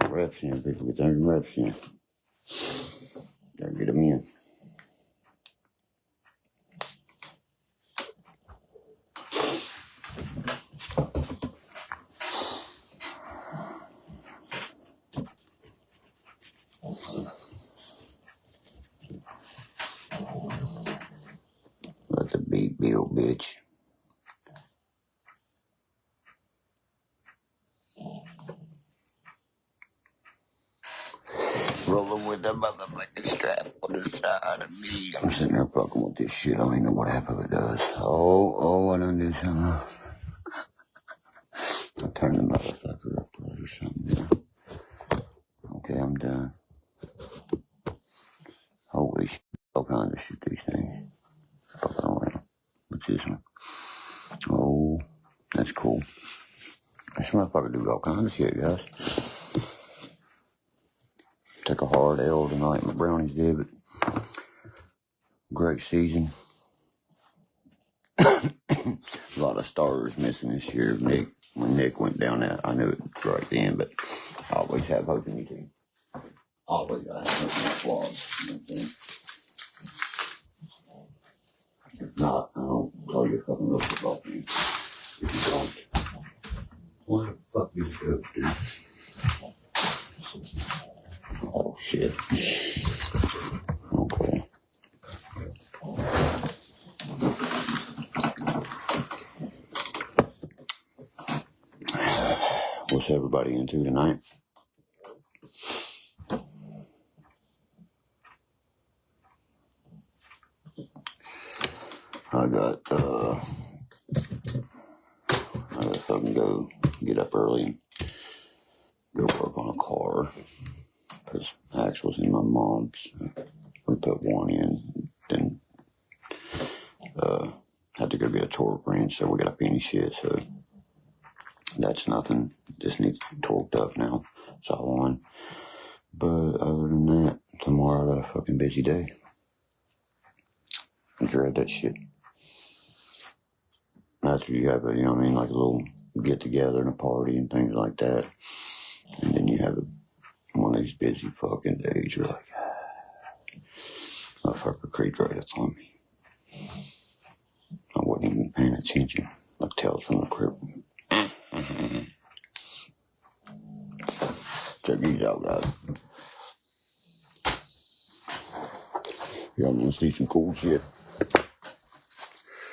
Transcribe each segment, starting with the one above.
reps in. People get their reps in. Gotta get them in. Let the beat build, bitch. Rolling with the motherfucking strap on the side of me. I'm sitting there fucking with this shit. I don't even know what half of it does. Oh, I done did something. I turned the motherfucker up or something. Yeah. Okay, I'm done. Holy shit. All kinds of shit, these things. Fucking around. What's this one? Oh, that's cool. This motherfucker do all kinds of shit, guys. Took a hard L tonight, my brownies did, but great season. A lot of starters missing this year. When Nick went down, I knew it right then, but I always have hope in your team. Always gotta have hope in that squad. You know what I'm saying? If not, I don't call you a fucking real football team. If you don't, what the fuck you do, dude? Oh shit. Okay. What's everybody into tonight? I got fucking go get up early and go work on a car. Because axle's in my mom's. We put one in, then had to go get a torque wrench, so we got a penny shit, so that's nothing. Just needs torqued up now. It's all on. But other than that, tomorrow I got a fucking busy day. I dread that shit. After you have a, you know what I mean, like a little get together and a party and things like that. And then you have one of these busy fucking days, you're like, motherfucker creeped right up on me. I wasn't even paying attention. Like Tales from the Crypt. Check these out, guys. Y'all want to see some cool shit?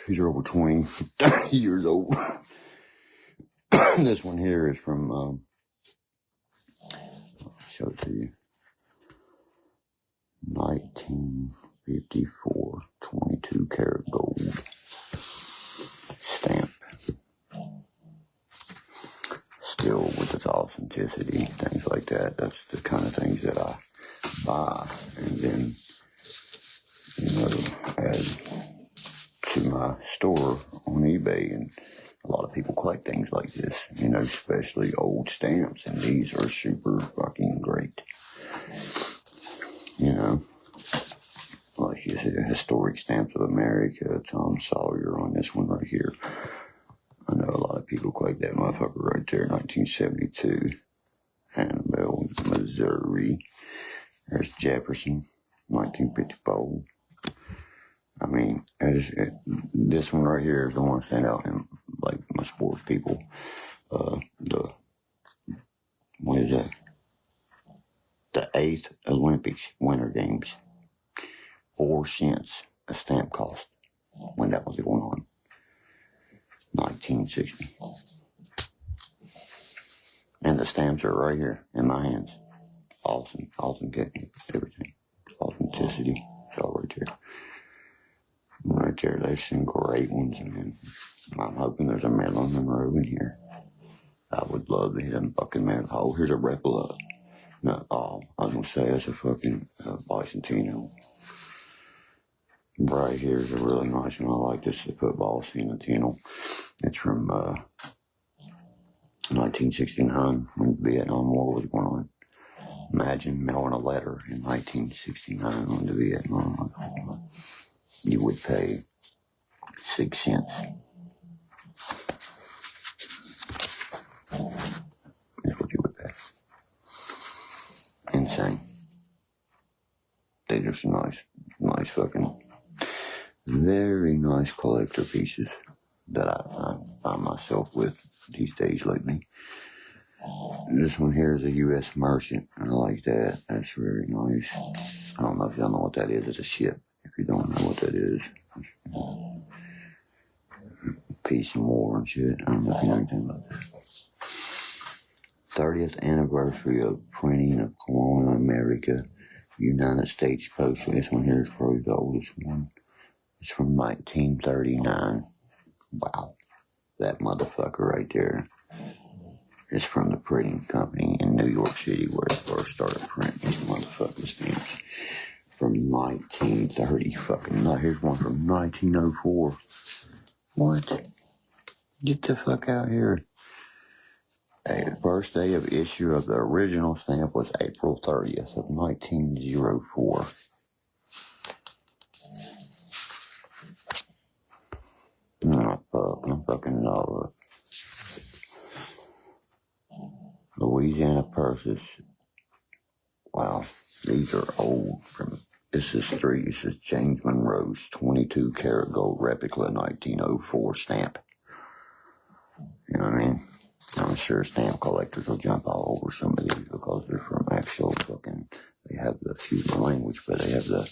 These are over 20, 30 years old. This one here is from, I'll show it to you. 1954, 22 karat gold stamp. Still with its authenticity, things like that. That's the kind of things that I buy and then, add to my store on eBay. And a lot of people collect things like this, especially old stamps. And these are super fucking great. Like you see, historic stamps of America, Tom Sawyer on this one right here. I know a lot of people collect that motherfucker right there, 1972. Hannibal, Missouri. There's Jefferson, 1954. I mean, this one right here is the one stand out in, like, my sports people. What is that? The 8th Olympics Winter Games. 4 cents a stamp cost when that was going on. 1960. And the stamps are right here in my hands. Awesome getting everything. Authenticity. It's all right there. Right there, there's some great ones, man. I'm hoping there's a Marilyn Monroe in here. I would love to hit a fucking Marilyn. Oh, here's a replica. No, I was gonna say it's a fucking Bicentennial. Right here is a really nice one. I like this football Centennial. It's from 1969 when the Vietnam War was going on. Imagine mailing a letter in 1969 on the Vietnam War. You would pay 6 cents. That's what you would pay. there's some nice fucking, very nice collector pieces that I find myself with these days lately. This one here is a U.S. Merchant. I like that. That's very nice. I don't know if y'all know what that is. It's a ship. If you don't know what that is. Peace and war and shit. I don't know if you know anything about that. 30th anniversary of printing of Colonial America, United States Postal. This one here is probably the oldest one. It's from 1939. Wow. That motherfucker right there. It's from the printing company in New York City where they first started printing these motherfucking stamps. From 1930 fucking. No, here's one from 1904. What? Get the fuck out here. Hey, the first day of issue of the original stamp was April 30th of 1904. I'm fucking love Louisiana purses. Wow, these are old. This is James Monroe's 22 karat gold replica 1904 stamp. You know what I mean? I'm sure stamp collectors will jump all over some of these because they're from actual fucking, they have the, excuse my language, but they have the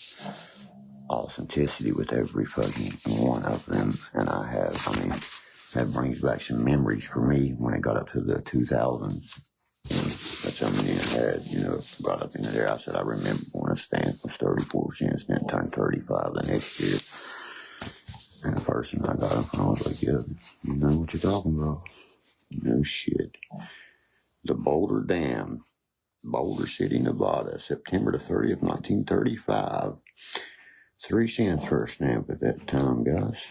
authenticity with every fucking one of them. And that brings back some memories for me when I got up to the 2000s. That's how many I had, brought up into there. I said, I remember when a stamp was 34 cents, then it turned 35 the next year. And the person I got them from, I was like, yeah, you know what you're talking about. No shit. The Boulder Dam, Boulder City, Nevada, September the 30th, 1935. 3 cents for a stamp at that time, guys.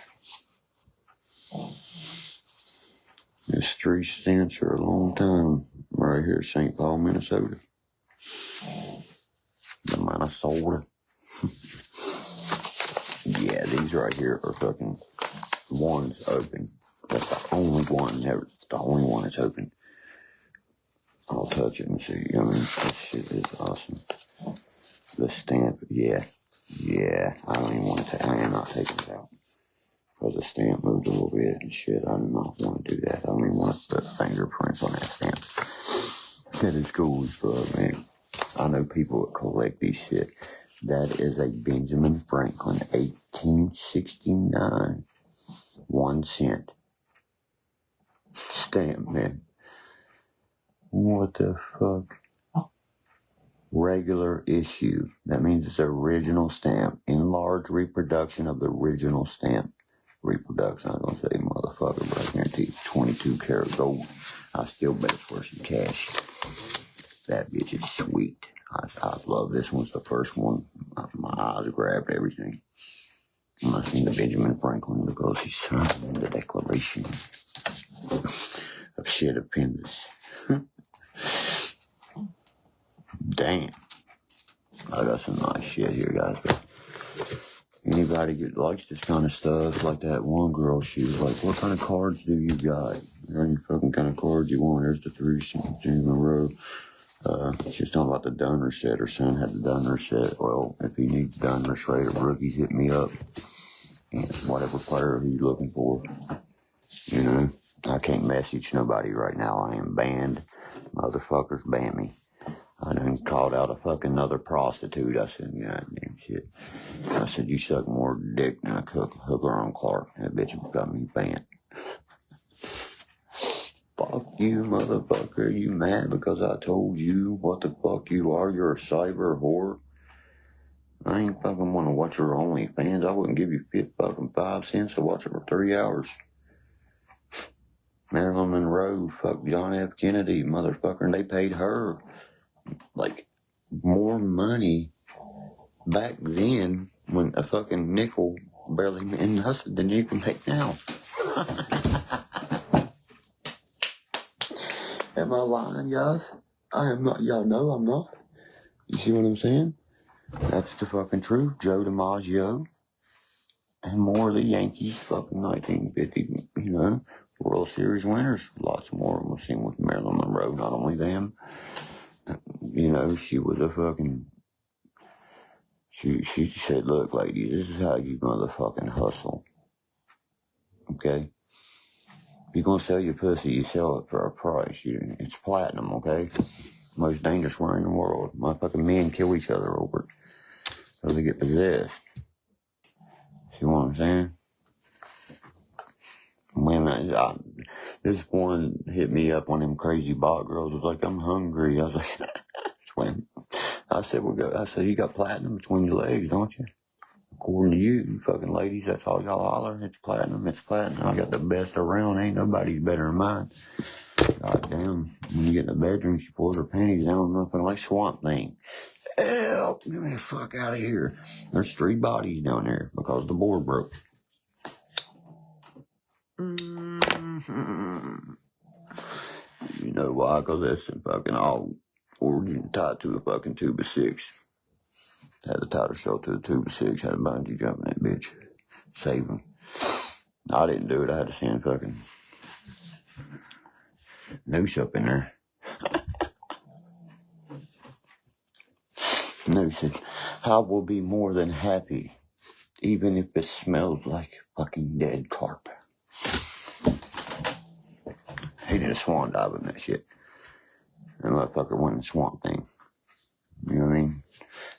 It's 3 cents for a long time. Right here, St. Paul, Minnesota. The Minnesota. Yeah, these right here are fucking one's open. That's the only one, the only one that's open. I'll touch it and see. I mean, this shit is awesome. The stamp, yeah. I don't even want to I am not taking it out. Because the stamp moved a little bit and shit. I do not want to do that. I don't even want to put fingerprints on that stamp. That is cool as fuck, man. I know people that collect these shit. That is a Benjamin Franklin 1869 1 cent stamp, man. What the fuck? Regular issue. That means it's an original stamp. Enlarged reproduction of the original stamp. Reproduction, I'm going to say motherfucker, but I guarantee it's 22 karat gold. I still bet it's worth some cash. That bitch is sweet. I love this one's the first one. My eyes grabbed everything. And I seen the Benjamin Franklin because he signed the Declaration of Shit Appendix. Damn. I got some nice shit here, guys. But anybody that likes this kind of stuff, like that one girl, she was like, what kind of cards do you got? Any fucking kind of cards you want? There's the 3 cents in a row. She was talking about the Dunner set. Her son had the Dunner set. Well, if he needs Dunner straight of rookies, hit me up. And whatever player he's looking for. You know, I can't message nobody right now. I am banned. Motherfuckers ban me. I done called out a fucking another prostitute. I said, God damn shit. I said, you suck more dick than a hooker on Clark. That bitch got me banned. Fuck you, motherfucker. You mad because I told you what the fuck you are? You're a cyber whore. I ain't fucking want to watch your OnlyFans. I wouldn't give you fucking 5 cents to watch it for 3 hours. Marilyn Monroe, fuck John F. Kennedy, motherfucker, and they paid her like more money back then when a fucking nickel barely meant nothing than you can make now. Am I lying, guys? I am not. Y'all know I'm not. You see what I'm saying? That's the fucking truth. Joe DiMaggio and more of the Yankees, fucking 1950, World Series winners. Lots more of them we've seen with Marilyn Monroe. Not only them, she was a fucking She said, look, lady, this is how you motherfucking hustle. Okay? If you're gonna sell your pussy, you sell it for a price. It's platinum, okay? Most dangerous word in the world. Motherfucking men kill each other over it. So they get possessed. See what I'm saying? Women, this one hit me up, one of them crazy bot girls was like, I'm hungry. I was like, swim. I said, you got platinum between your legs, don't you? According to you fucking ladies, that's all y'all holler. It's platinum, it's platinum. I got the best around. Ain't nobody's better than mine. God damn. When you get in the bedroom, she pulls her panties down, nothing like Swamp Thing. Help! Get me the fuck out of here. There's 3 bodies down there because the board broke. Mm-hmm. You know why? Because that's fucking all origin tied to a fucking tube of 6. Had to tie herself to the tube of 6. Had to bungee jump in that bitch. Save him. I didn't do it. I had to send fucking noose up in there. Noose said, I will be more than happy, even if it smells like fucking dead carp. He did a swan dive in that shit. That motherfucker went in the Swamp Thing. You know what I mean?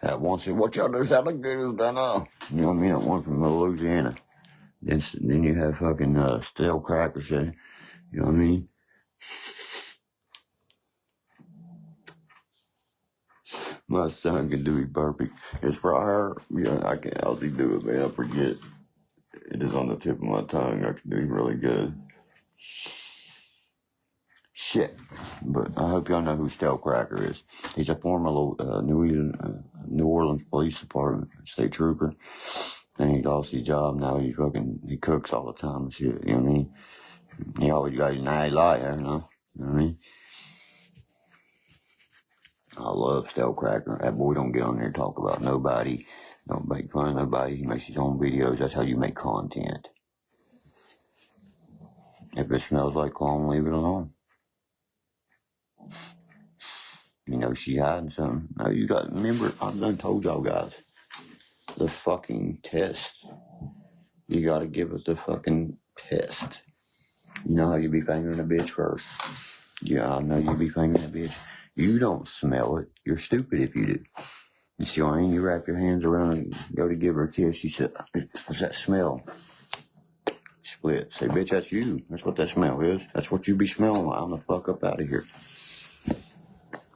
That one said, what y'all do is alligators down there. You know what I mean? That one from Louisiana. Then you have fucking stale crackers there. You know what I mean? My son can do it perfect. It's for her. Yeah, I can hardly do it, man. I forget. It is on the tip of my tongue. I can do it really good. Shit. But I hope y'all know who Stale Cracker is. He's a former New Orleans Police Department state trooper. And he lost his job. Now he cooks all the time and shit. You know what I mean? He always got his nice light hair, you know what I mean? I love Stale Cracker. That boy don't get on there and talk about nobody. Don't make fun of nobody. He makes his own videos. That's how you make content. If it smells like cologne, leave it alone. You know she hiding something. No, remember, I've done told y'all guys. The fucking test. You gotta give it the fucking test. You know how you be fingering a bitch first? Yeah, I know you be fingering a bitch. You don't smell it. You're stupid if you do. You see what I mean? You wrap your hands around and go to give her a kiss. She said, what's that smell? Split. Say, bitch, that's you. That's what that smell is. That's what you be smelling like. I'm the fuck up out of here.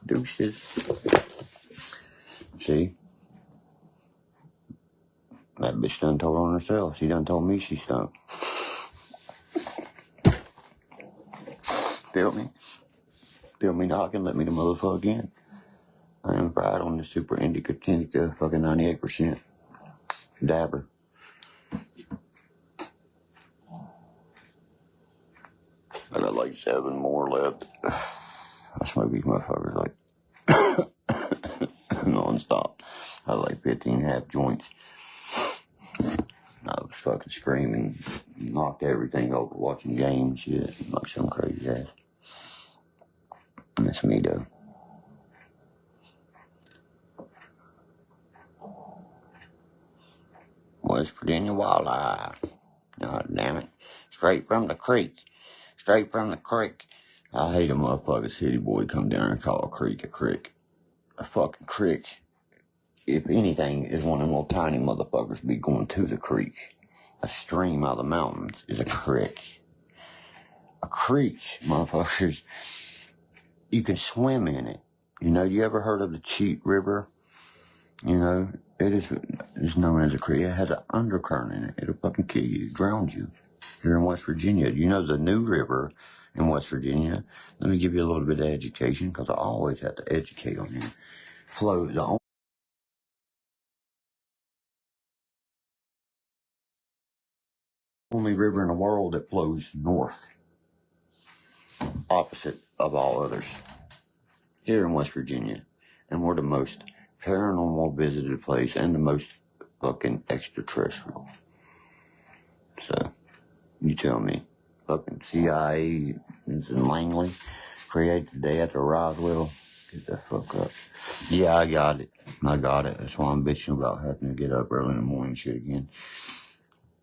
Deuces. See? That bitch done told on herself. She done told me she stunk. Feel me? Feel me knocking? Let me the motherfucker in. I am fried on the Super Indica Tintica fucking 98% dabber. I got like 7 more left. I smoke these motherfuckers like non-stop. I had like 15 half joints. I was fucking screaming, knocked everything over watching games, shit, like some crazy ass. That's me though. West Virginia walleye. God damn it. Straight from the creek. Straight from the creek. I hate a motherfucking city boy come down and call a creek a creek. A fucking creek, if anything, is one of them little tiny motherfuckers be going to the creek. A stream out of the mountains is a creek. A creek, motherfuckers, you can swim in it. You know, you ever heard of the Cheat River? You know, it's known as a creek. It has an undercurrent in it. It'll fucking kill you, drown you. Here in West Virginia, you know the New River in West Virginia. Let me give you a little bit of education, because I always have to educate on here. The only river in the world that flows north, opposite of all others, here in West Virginia. And we're the most paranormal visited place and the most fucking extraterrestrial. So, you tell me. Fucking CIA is in Langley, created the day after Roswell. Get the fuck up. Yeah, I got it. I got it. That's why I'm bitching about having to get up early in the morning and shit again.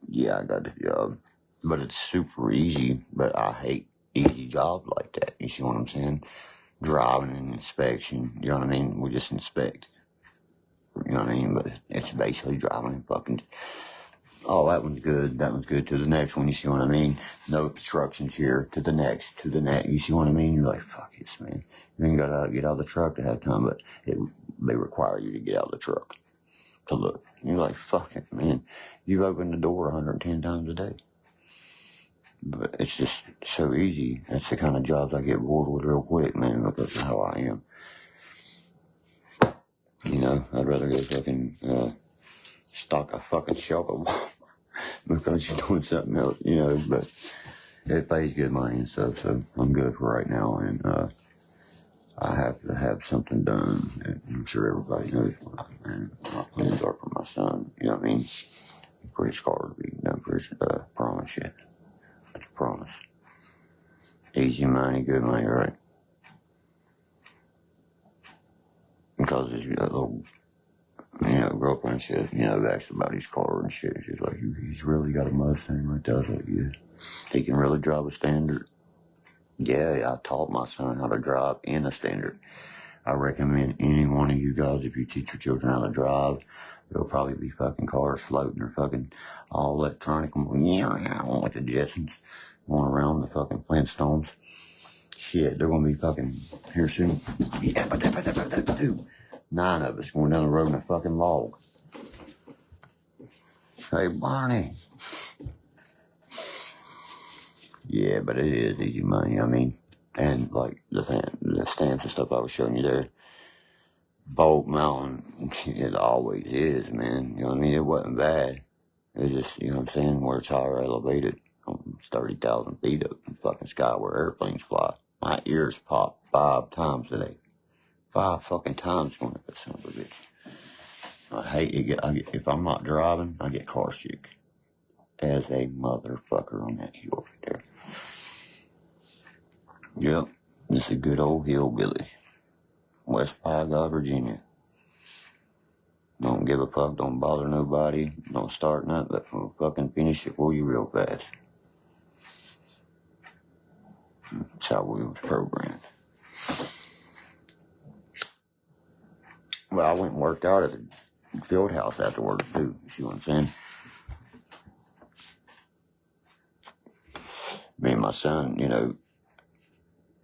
Yeah, I got the job. But it's super easy, but I hate easy jobs like that. You see what I'm saying? Driving and inspection, you know what I mean? We just inspect. You know what I mean? But it's basically driving and fucking, oh, that one's good to the next one, you see what I mean? No obstructions here, to the next, you see what I mean? You're like, fuck this, man. Then you gotta get out of the truck to have time, but they require you to get out of the truck to look. And you're like, fuck it, man. You've opened the door 110 times a day. But it's just so easy. That's the kind of jobs I get bored with real quick, man, because of how I am. You know, I'd rather go fucking stock a fucking shelf at Walmart because you're doing something else, you know, but it pays good money and stuff, so I'm good for right now, and I have to have something done. And I'm sure everybody knows what my plans are for my son, you know what I mean? For his car to be done for his promise yet. That's a promise. Easy money, good money, right? Because his little, you know, girlfriend said, you know, asked about his car and shit. She's like, he's really got a Mustang like that. I was like, yeah. He can really drive a standard. Yeah, I taught my son how to drive in a standard. I recommend any one of you guys, if you teach your children how to drive, there'll probably be fucking cars floating or fucking all electronic. Yeah, like the Jetsons going around the fucking Flintstones. Shit, they're gonna be fucking here soon. 9 of us going down the road in a fucking log. Hey, Barney. Yeah, but it is easy money. I mean, and like the stamps and stuff I was showing you there, Bolt Mountain, it always is, man. You know what I mean? It wasn't bad. It just, you know what I'm saying, where it's higher elevated. It's 30,000 feet up in the fucking sky where airplanes fly. My ears popped 5 times today. 5 fucking times going up that son of a bitch. I hate it. If I'm not driving, I get car sick. As a motherfucker on that hill right there. Yep, it's a good old hillbilly. West Pygod, Virginia. Don't give a fuck, don't bother nobody, don't start nothing, but we'll fucking finish it for you real fast. That's how we was programmed. Well, I went and worked out at the field house afterwards too, you see what I'm saying? Me and my son, you know,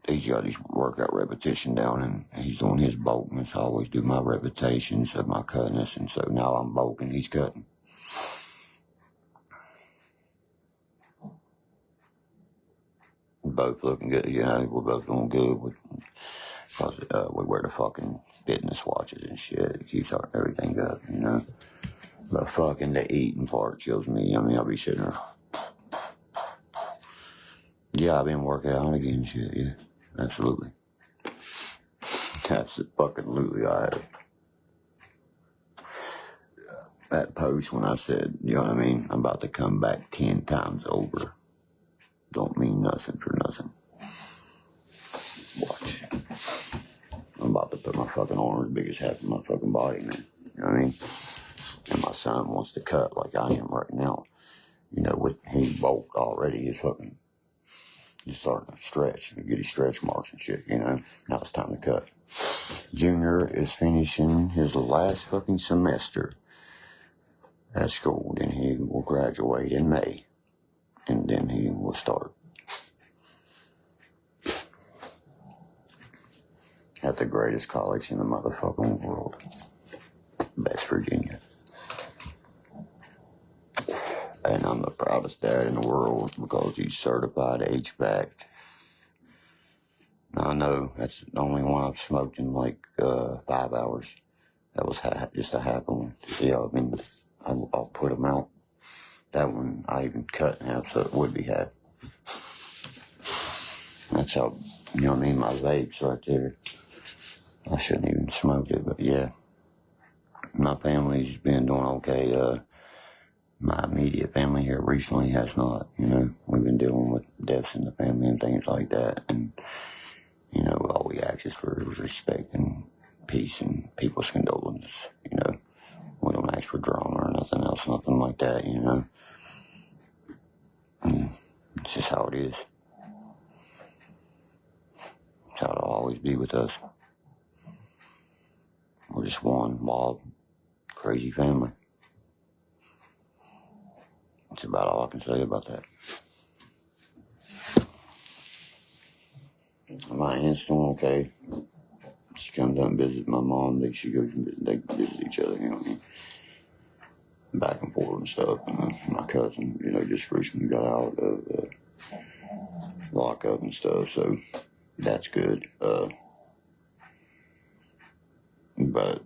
he's got his workout repetition down and he's doing his bolting, so I always do my repetitions of my cutness, and so now I'm bolting, he's cutting. Both looking good, you know, we're both doing good because we wear the fucking fitness watches and shit. It keeps everything up, you know. But fucking the eating part kills me. I mean, I'll be sitting there. Yeah, I've been working out again, shit, yeah. Absolutely. Absolutely, I have. That post when I said, you know what I mean, I'm about to come back 10 times over. Don't mean nothing for nothing. Watch. I'm about to put my fucking arm as big as half of my fucking body, man. You know what I mean? And my son wants to cut like I am right now. You know, he bulked already. He's fucking just starting to stretch, get his stretch marks and shit, you know. Now it's time to cut. Junior is finishing his last fucking semester at school. Then he will graduate in May. And then he will start at the greatest college in the motherfucking world, West Virginia. And I'm the proudest dad in the world because he's certified HVAC. I know that's the only one I've smoked in like 5 hours. That was just a half one. See, I mean, I'll put them out. That one I even cut in half so it would be half. That's how, you know what I mean, my vapes right there. I shouldn't even smoke it, but yeah. My family's been doing okay. My immediate family here recently has not, you know. We've been dealing with deaths in the family and things like that. And, you know, all we ask is for respect and peace and people's condolences, you know. We don't ask for drama or nothing else, nothing like that, you know. And it's just how it is. It's how it'll always be with us. We're just one wild, crazy family. That's about all I can say about that. My aunt's doing okay. She comes up and visits my mom. They visit each other, you know what I mean? Back and forth and stuff. And my cousin, you know, just recently got out of lockup and stuff, so that's good. But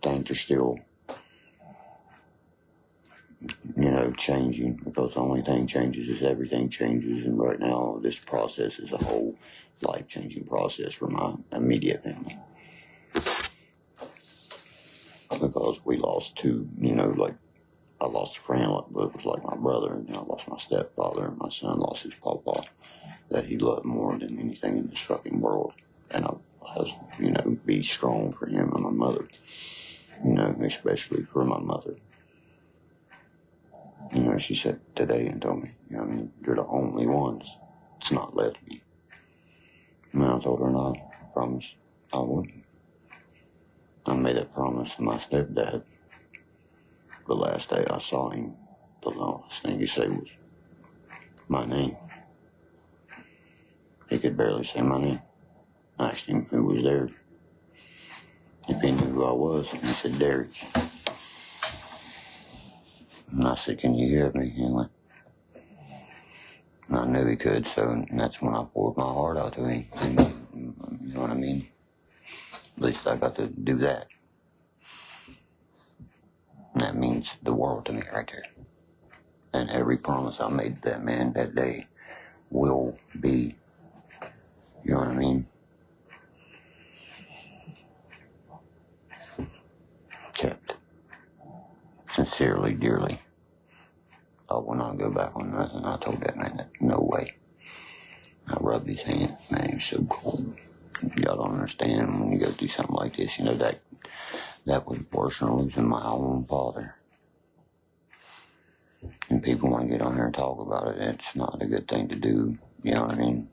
things are still, you know, changing, because the only thing changes is everything changes. And right now, this process is a whole life-changing process for my immediate family. Because we lost two, you know, like, I lost a friend, but it was like my brother, and then I lost my stepfather, and my son lost his pawpaw that he loved more than anything in this fucking world. And I you know, be strong for him and my mother, you know, especially for my mother. You know, she said today and told me, you know what I mean, you're the only ones it's not left me. And I told her, and I promised I wouldn't. I made that promise to my stepdad. The last day I saw him, the last thing he said was my name. He could barely say my name. I asked him who was there, if he knew who I was, and he said, Derkie. And I said, can you hear me? He went, and I knew he could, so and that's when I poured my heart out to him. And, you know what I mean? At least I got to do that. And that means the world to me right there. And every promise I made to that man that day will be, you know what I mean, kept. Sincerely, dearly. I will not go back on nothing. I told that man that no way. I rubbed his hand. Man, he was so cold. Y'all don't understand when you go through something like this. You know, that was worse than losing my own father. And people want to get on here and talk about it. It's not a good thing to do. You know what I mean?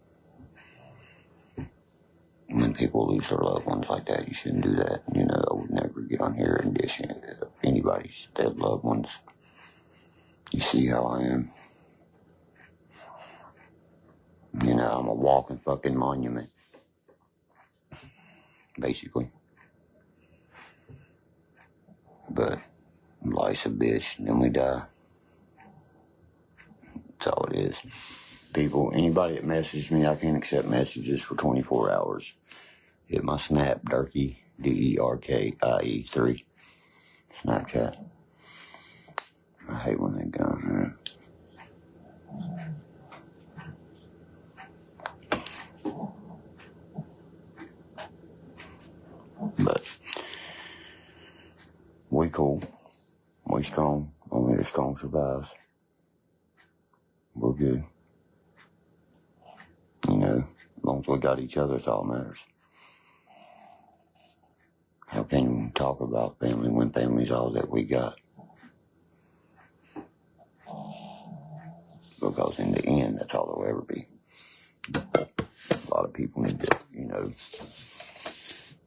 When people lose their loved ones like that, you shouldn't do that. You know, I would never get on here and dish anybody's dead loved ones. You see how I am. You know, I'm a walking fucking monument. Basically. But life's a bitch, and then we die. That's all it is. People, anybody that messages me, I can't accept messages for 24 hours. Hit my Snap, Derkie, Derkie 3. Snapchat. I hate when they go, man. But we cool. We strong. Only the strong survives. We're good. You know, as long as we got each other, it's all that matters. How can you talk about family when family's all that we got? Because in the end, that's all there'll ever be. A lot of people need to, you know,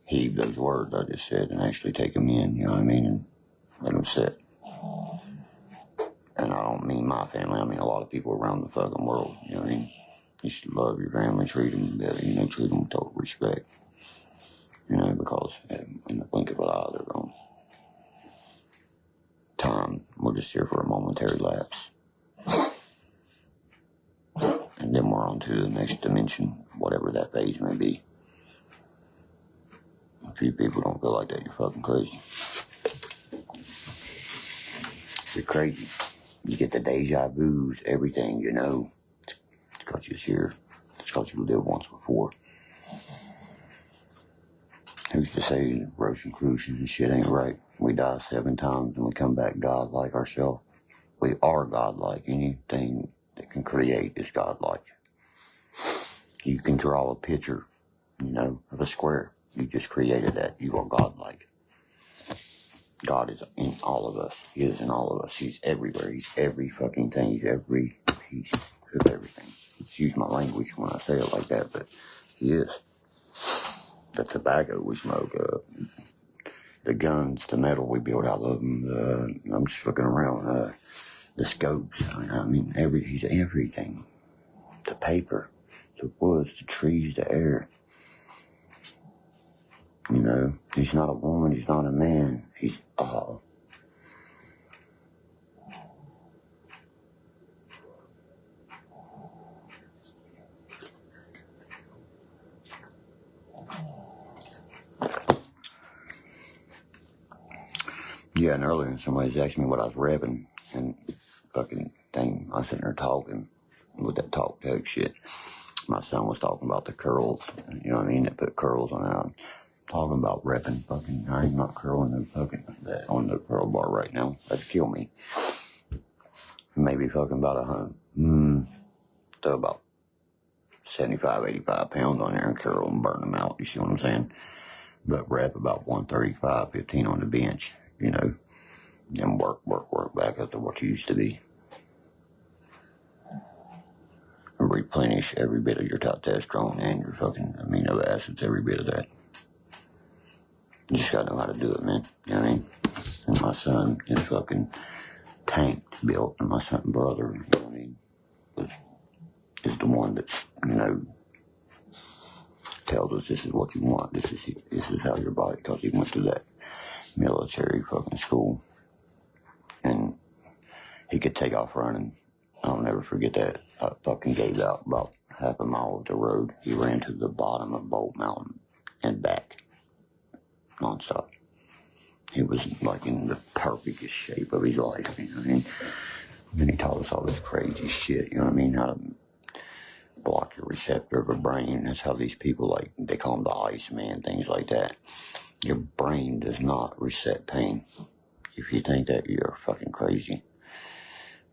heed those words I just said and actually take them in, you know what I mean, and let them sit. And I don't mean my family, I mean a lot of people around the fucking world, you know what I mean? You should love your family, treat them better, you know, treat them with total respect. You know, because in the blink of an eye, they're gone. Time, we're just here for a momentary lapse. And then we're on to the next dimension, whatever that phase may be. If you people don't feel like that, you're fucking crazy. You're crazy. You get the deja vus, everything, you know. It's because you're here. It's because you lived once before. Who's to say Rosicrucians and shit ain't right? We die 7 times and we come back God-like ourselves. We are God-like. Anything that can create is God-like. You can draw a picture. of a square. You just created that. You are godlike. God is in all of us. He is in all of us. He's everywhere. He's every fucking thing. He's every piece of everything. Excuse my language when I say it like that, but he is. The tobacco we smoke, the guns, the metal we build, I love them. I'm just looking around. The scopes, he's everything. The paper, the woods, the trees, the air. He's not a woman, he's not a man, he's all. Yeah, and earlier somebody's asked me what I was repping, and fucking thing, I was sitting there talking with that talk shit. My son was talking about the curls, you know what I mean? They put curls on it. Talking about repping, fucking, I ain't not curling the fucking, that on the curl bar right now. That'd kill me. Maybe fucking about 100, to about 75, 85 pounds on there and curl and burn them out. You see what I'm saying? But rep about 135, 15 on the bench, and work back up to what you used to be. And replenish every bit of your testosterone and your fucking amino acids, every bit of that. You just gotta know how to do it, man. You know what I mean? And my son is fucking tanked, built, and my son brother, you know what I mean, is the one that's, tells us this is what you want, this is how your body, because he went through that military fucking school, and he could take off running. I'll never forget that. I fucking gave out about half a mile of the road. He ran to the bottom of Bolt Mountain and back, nonstop. He was like in the perfectest shape of his life, you know what I mean? Then he taught us all this crazy shit, you know what I mean? How to block your receptor of a brain. That's how these people, like, they call him the Iceman, things like that. Your brain does not reset pain. If you think that, you're fucking crazy.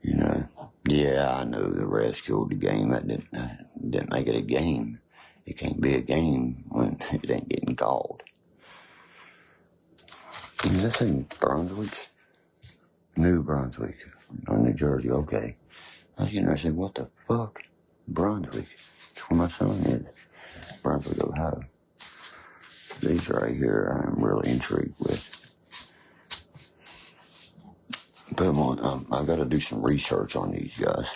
Yeah, I know the refs killed the game. That didn't make it a game. It can't be a game when it ain't getting called. This ain't Brunswick. New Brunswick. New Jersey, okay. I was getting there and said, what the fuck? Brunswick. That's where my son is. Brunswick, Ohio. These right here I'm really intrigued with. Put them on. I've got to do some research on these guys.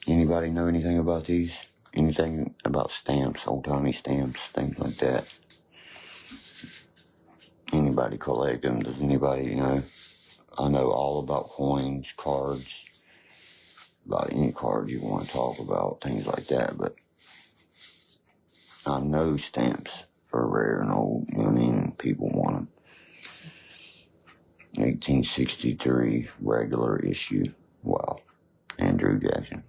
Anybody know anything about these? Anything about stamps, old-timey stamps, things like that? Anybody collect them? Does anybody, I know all about coins, cards, about any card you want to talk about, things like that, but I know stamps are rare and old, you know what I mean? People want them. 1863 regular issue. Wow. Andrew Jackson.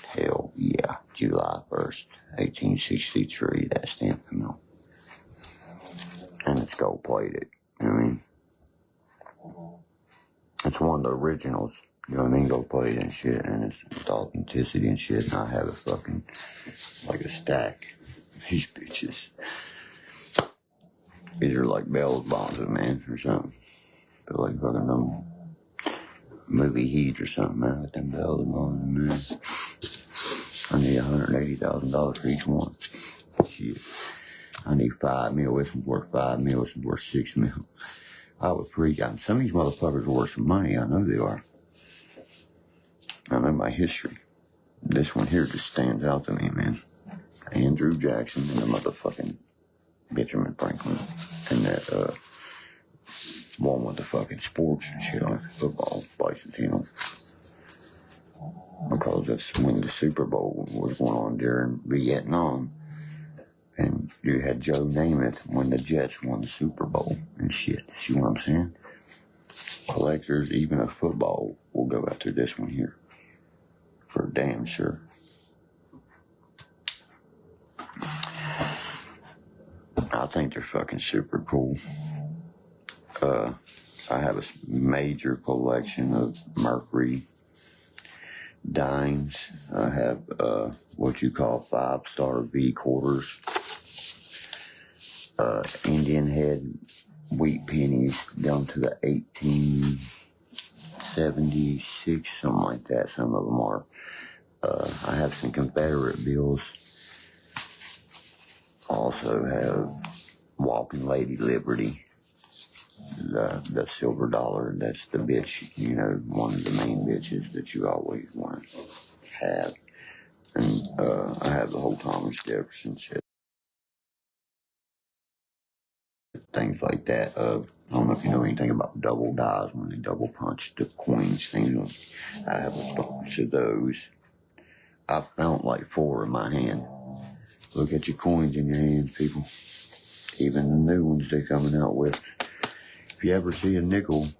Hell yeah. July 1st, 1863, that stamp came out. And it's gold plated, you know what I mean? It's one of the originals, you know what I mean? Gold plated and shit, and it's authenticity and shit, and I have a fucking, like a stack. These bitches. These are like Bell's bonds, man, or something. Feel like fucking them movie heat or something, man, with them Bell's bonds, man. I need $180,000 for each one. Shit. I need 5 mil. This one's worth 5 mil. This one's worth 6 mil. I would freak out. Some of these motherfuckers are worth some money. I know they are. I know my history. This one here just stands out to me, man. Andrew Jackson and the motherfucking Benjamin Franklin. And that, one with the fucking sports and shit on it. Football, Bicentennial. Because that's when the Super Bowl was going on during Vietnam. And you had Joe Namath when the Jets won the Super Bowl and shit. See what I'm saying? Collectors, even of football, will go after this one here. For damn sure. I think they're fucking super cool. I have a major collection of Mercury dimes. I have what you call 5-star V quarters. Indian head wheat pennies down to the 1876, something like that. Some of them are. I have some Confederate bills. Also have Walking Lady Liberty, the silver dollar. That's the bitch, you know, one of the main bitches that you always want to have. And I have the whole Thomas Jefferson shit. Things like that. I don't know if you know anything about double dies when they double punch the coins. Things. I have a bunch of those. I found like 4 in my hand. Look at your coins in your hands, people. Even the new ones they're coming out with. If you ever see a nickel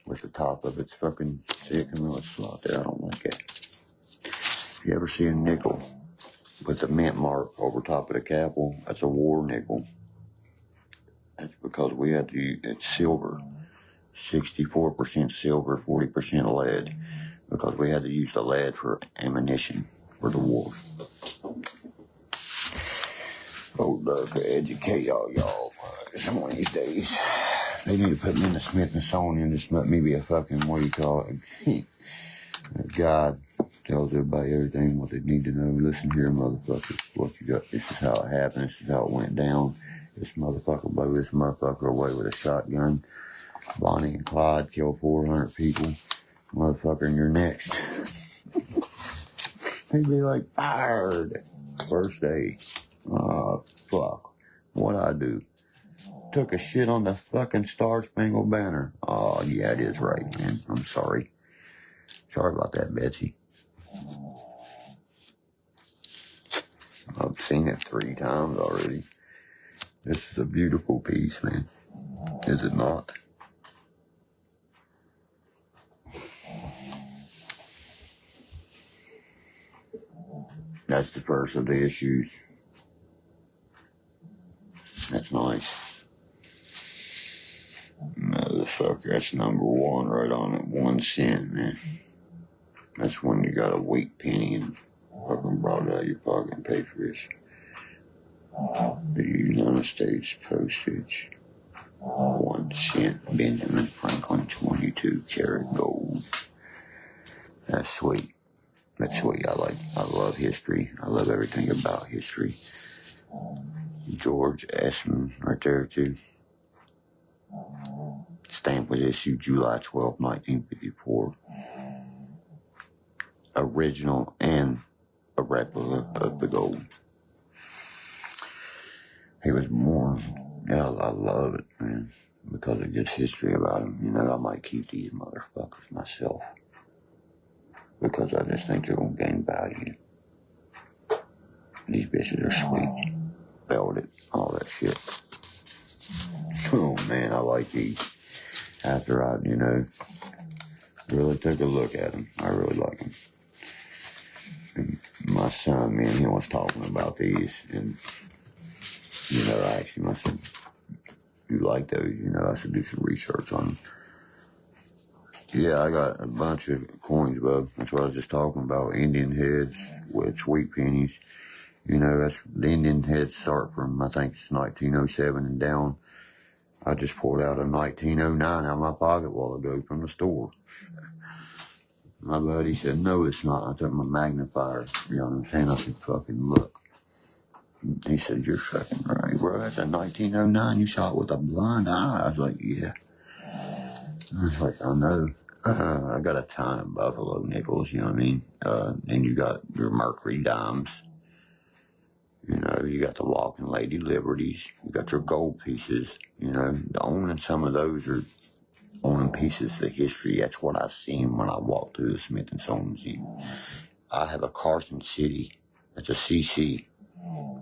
with the top of it's fucking, see it coming out with a slot there, I don't like it. If you ever see a nickel with the mint mark over top of the capital, that's a war nickel. That's because we had to, it's silver. 64% silver, 40% lead. Because we had to use the lead for ammunition for the war. Oh, look, educate y'all. Some of these days, they need to put me in the Smithsonian and just let me be a fucking, what do you call it? God tells everybody everything what they need to know. Listen here, motherfuckers. What you got? This is how it happened. This is how it went down. This motherfucker blew this motherfucker away with a shotgun. Bonnie and Clyde killed 400 people. Motherfucker, and you're next. They'd be like, fired. First day. Oh, fuck. What'd I do? Took a shit on the fucking Star Spangled Banner. Oh, yeah, it is right, man. I'm sorry. Sorry about that, Betsy. I've seen it 3 times already. This is a beautiful piece, man. Is it not? That's the first of the issues. That's nice. Motherfucker, that's number 1 right on it. 1 cent, man. That's when you got a wheat penny and fucking brought it out of your pocket and paid for this. The United States postage. 1 cent. Benjamin Franklin 22 karat gold. That's sweet. That's sweet. I love history. I love everything about history. George Esmond right there too. Stamp was issued July 12, 1954. Original and a replica of the gold. He was born. Yeah, I love it, man. Because of just history about him. You know, I might keep these motherfuckers myself. Because I just think they're going to gain value. These bitches are sweet. Velvet, all that shit. Oh, man, I like these. After I, you know, really took a look at them. I really like them. And my son, man, he was talking about these. And, you know, I asked him, I said, you like those? You know, I should do some research on them. Yeah, I got a bunch of coins, bub. That's what I was just talking about. Indian heads with sweet pennies. You know, that's the Indian heads start from, I think it's 1907 and down. I just pulled out a 1909 out of my pocket a while ago from the store. My buddy said, no, it's not. I took my magnifier. You know what I'm saying? I said, fucking look. He said, you're fucking right, bro. That's a 1909. You saw it with a blind eye. I was like, yeah. I was like, I know. I got a ton of buffalo nickels, you know what I mean? And you got your Mercury dimes. You know, you got the Walking Lady Liberties. You got your gold pieces. You know, owning some of those are owning pieces of history. That's what I seen when I walked through the Smithsonian Museum. I have a Carson City. That's a CC.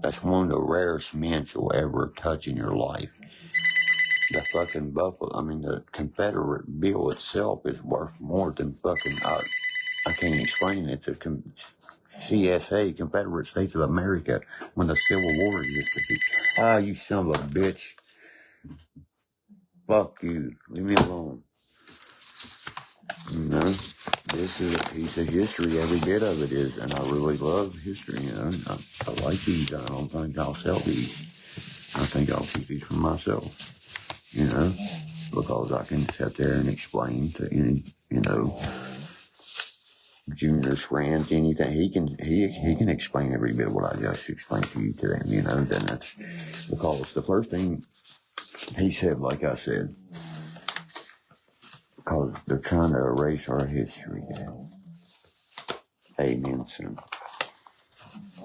That's one of the rarest mints you'll ever touch in your life. The fucking the Confederate bill itself is worth more than fucking, I can't explain it. It's a CSA, Confederate States of America, when the Civil War existed. Ah, you son of a bitch. Fuck you. Leave me alone. You know, this is a piece of history. Every bit of it is, and I really love history. You know, I like these. I don't think I'll sell these. I think I'll keep these for myself. You know, because I can sit there and explain to any, you know, Junior's friends, anything. He can explain every bit of what I just explained to you to them. You know, then that's because the first thing he said, like I said, because they're trying to erase our history. Amen, son.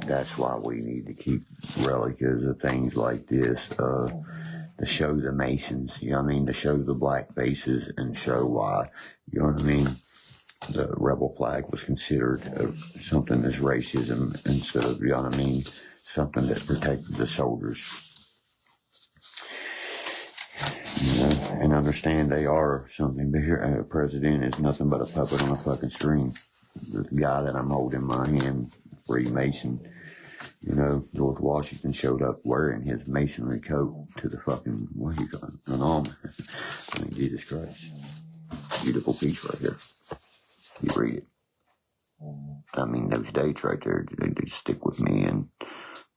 That's why we need to keep relics of things like this, to show the Masons, you know what I mean, to show the black faces and show why, you know what I mean, the rebel flag was considered something as racism instead of, you know what I mean, something that protected the soldiers. You know, and understand they are something bigger. A president is nothing but a puppet on a fucking string. The guy that I'm holding in my hand, Freemason, you know, George Washington showed up wearing his masonry coat to the fucking, what do you call it, an armor. I mean, Jesus Christ. Beautiful piece right here. You read it. I mean, those dates right there, they stick with me, and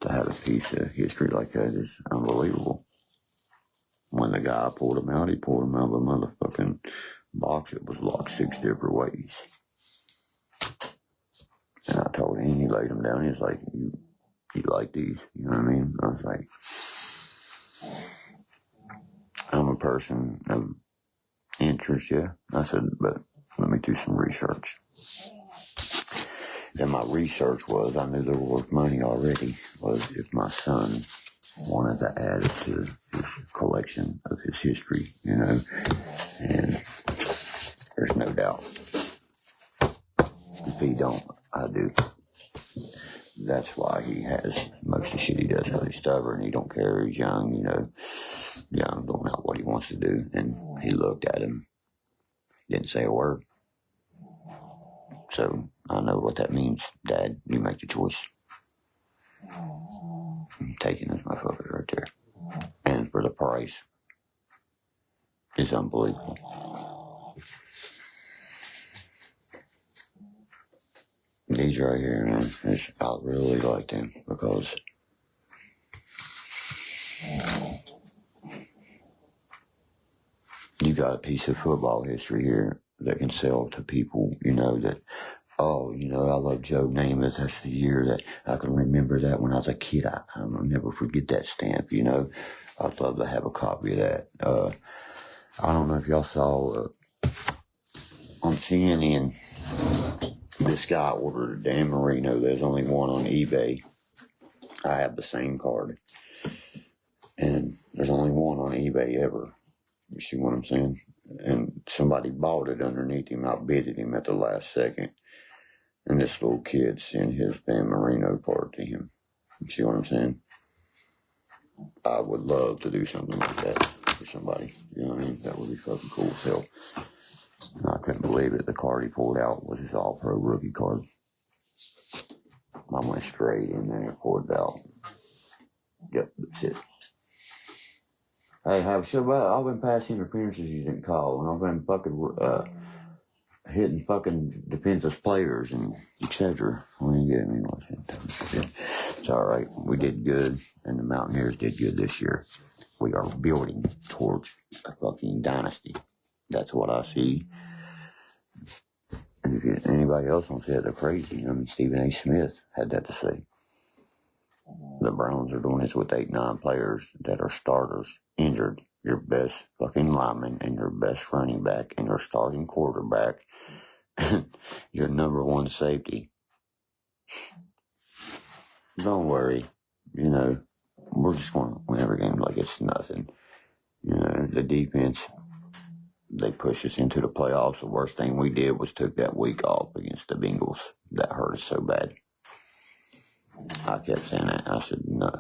to have a piece of history like that is unbelievable. When the guy pulled him out, he pulled him out of a motherfucking box that was locked 6 different ways. And I told him, he laid them down, he was like, you like these? You know what I mean? I was like, I'm a person of interest, yeah. I said, but let me do some research. And my research was, I knew they were worth money already, was if my son wanted to add it to his collection of his history, you know, and there's no doubt. If he don't, I do. That's why he has most of the shit he does, because he's stubborn, he don't care, he's young, you know, young, don't know what he wants to do. And he looked at him, didn't say a word. So I know what that means. Dad, you make the choice. I'm taking this motherfucker right there. And for the price, it's unbelievable. These right here, man, I really like them because you got a piece of football history here that can sell to people, you know, that, oh, you know, I love Joe Namath. That's the year that I can remember that when I was a kid. I'll never forget that stamp, you know. I'd love to have a copy of that. I don't know if y'all saw on CNN, this guy ordered a Dan Marino. There's only one on eBay. I have the same card. And there's only one on eBay ever. You see what I'm saying? And somebody bought it underneath him, outbidded him at the last second. And this little kid sent his Dan Marino card to him. You see what I'm saying? I would love to do something like that for somebody. You know what I mean? That would be fucking cool as hell. And I couldn't believe it. The card he pulled out was his all-pro rookie card. I went straight in there and pulled it out. Yep, that's it. Hey, I've been past interferences you didn't call, and I've been fucking hitting fucking defensive players and etc. It's all right. We did good, and the Mountaineers did good this year. We are building towards a fucking dynasty. That's what I see. And if anybody else wants to say they're crazy, I mean, Stephen A. Smith had that to say. The Browns are doing this with 8-9 players that are starters, injured. Your best fucking lineman and your best running back and your starting quarterback, your number one safety. Don't worry, you know, we're just going to win every game like it's nothing. You know, the defense, they pushed us into the playoffs. The worst thing we did was took that week off against the Bengals. That hurt us so bad. I kept saying that. I said, no,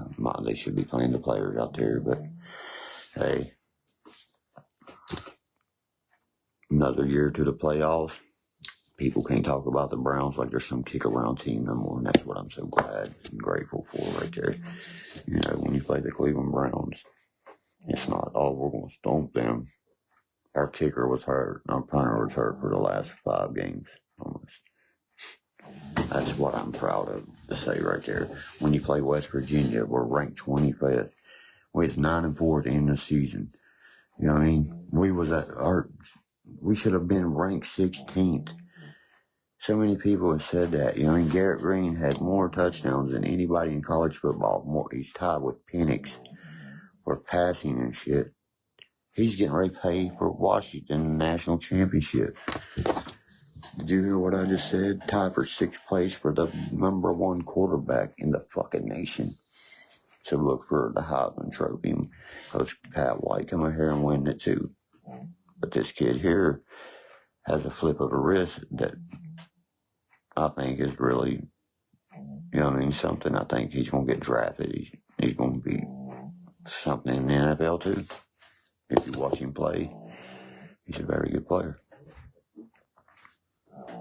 they should be playing the players out there, but hey, another year to the playoffs. People can't talk about the Browns like they're some kick-around team no more, and that's what I'm so glad and grateful for right there. You know, when you play the Cleveland Browns, it's not, oh, we're going to stomp them. Our kicker was hurt. Our punter was hurt for the last 5 games, almost. That's what I'm proud of to say right there. When you play West Virginia, we're ranked 25th. We was 9-4 at the end of the season. You know what I mean? We should have been ranked 16th. So many people have said that. You know, I mean, Garrett Green had more touchdowns than anybody in college football. He's tied with Penix for passing and shit. He's getting ready to pay for Washington national championship. Did you hear what I just said? Tied for 6th place for the number 1 quarterback in the fucking nation. So look for the Heisman Trophy. Coach Pat White come out here and win it too. But this kid here has a flip of a wrist that I think is really, you know what I mean, something. I think he's going to get drafted. He's going to be something in the NFL too. If you watch him play, he's a very good player.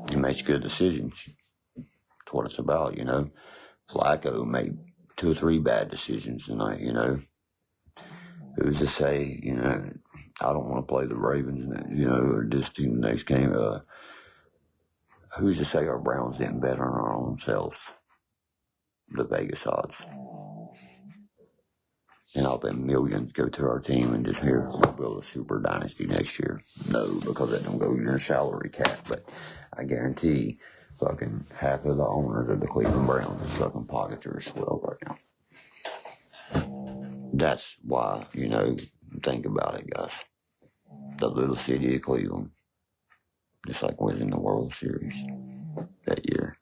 He makes good decisions. That's what it's about, you know. Flacco made 2 or 3 bad decisions tonight, you know. Who's to say, you know, I don't want to play the Ravens, you know, or this team the next game. Who's to say our Browns didn't bet on our own selves? The Vegas odds. And I'll bet millions go to our team and just here we'll build a super dynasty next year. No, because that don't go to your salary cap. But I guarantee fucking half of the owners of the Cleveland Browns' fucking pockets are swell right now. That's why, you know, think about it, guys. The little city of Cleveland, just like winning the World Series that year.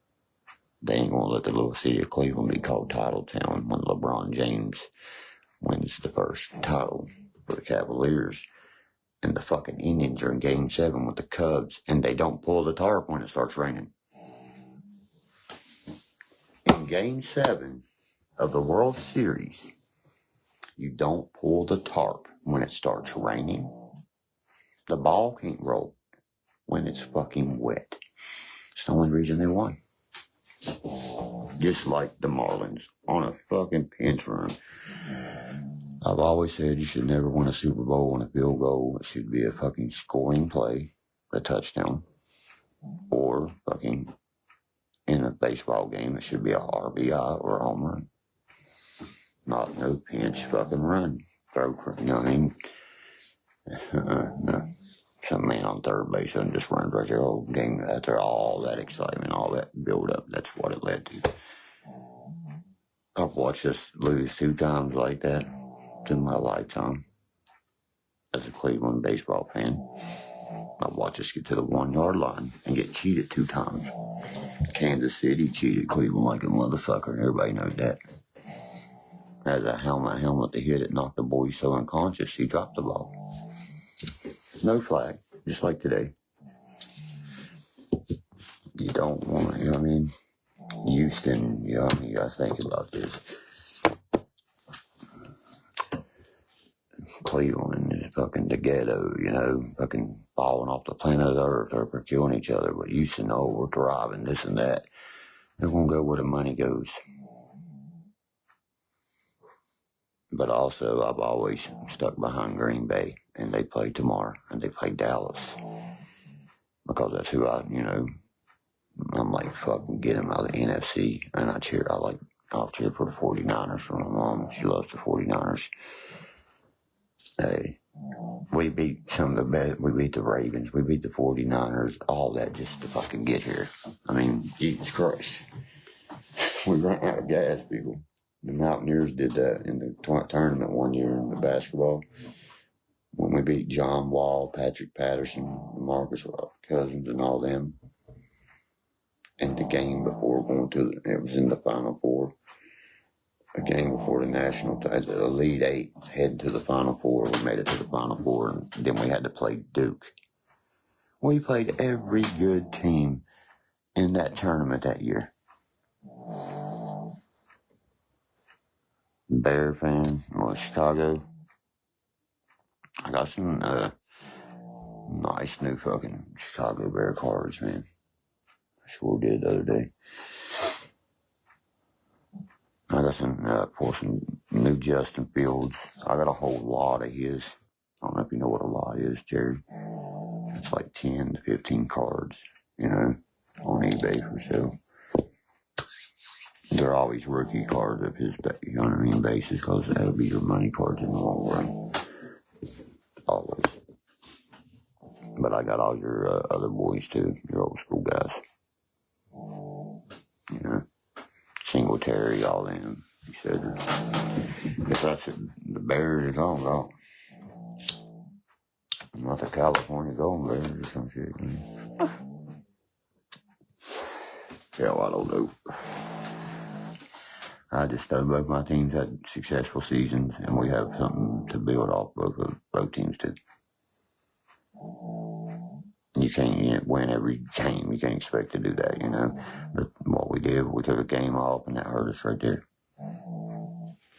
They ain't gonna let the little city of Cleveland be called Title Town when LeBron James wins the first title for the Cavaliers. And the fucking Indians are in Game 7 with the Cubs, and they don't pull the tarp when it starts raining. In Game 7 of the World Series, you don't pull the tarp when it starts raining. The ball can't roll when it's fucking wet. It's the only reason they won. Just like the Marlins on a fucking pinch run. I've always said you should never win a Super Bowl on a field goal. It should be a fucking scoring play, a touchdown, or fucking in a baseball game, it should be a RBI or a home run. Not no pinch fucking run. Throw, you know what I mean? No. Some man on third base and just runs right there the whole game after all that excitement, all that build up. That's what it led to. I've watched us lose 2 times like that in my lifetime as a Cleveland baseball fan. I've watched us get to the 1-yard line and get cheated 2 times. Kansas City cheated Cleveland like a motherfucker, and everybody knows that. As a helmet to hit it, knocked the boy so unconscious, he dropped the ball. No flag, just like today. You don't want, you know what I mean? Houston, you know what I mean? You gotta think about this. Cleveland is fucking the ghetto, you know, fucking falling off the planet Earth or killing each other. But Houston, oh, we're thriving, this and that. They're gonna go where the money goes. But also, I've always stuck behind Green Bay, and they play tomorrow, and they play Dallas. Because that's who you know, I'm like, fucking get them out of the NFC. And I'll cheer for the 49ers for my mom. She loves the 49ers. Hey, we beat some of the best. We beat the Ravens. We beat the 49ers. All that just to fucking get here. I mean, Jesus Christ. We ran out of gas, people. The Mountaineers did that in the tournament one year in the basketball. When we beat John Wall, Patrick Patterson, Marcus Cousins, and all them. And the game before it was in the Final Four. A game before the the Elite 8 heading to the Final Four. We made it to the Final Four, and then we had to play Duke. We played every good team in that tournament that year. Bear fan, Chicago. I got some nice new fucking Chicago Bear cards, man. I sure did the other day. I got some new Justin Fields. I got a whole lot of his. I don't know if you know what a lot is, Jerry. It's like 10 to 15 cards, you know, on eBay for sale. They're always rookie cards of his, you know what I mean, basis, because that'll be your money cards in the long run. Always. But I got all your other boys too, your old school guys. You know, Singletary, all them. He said, if that's it, the Bears is all about. Not the California Golden Bears or some shit. You know? Yeah, well, I don't know. I just know both my teams had successful seasons, and we have something to build off both teams too. You can't win every game. You can't expect to do that, you know. But what we did, we took a game off, and that hurt us right there.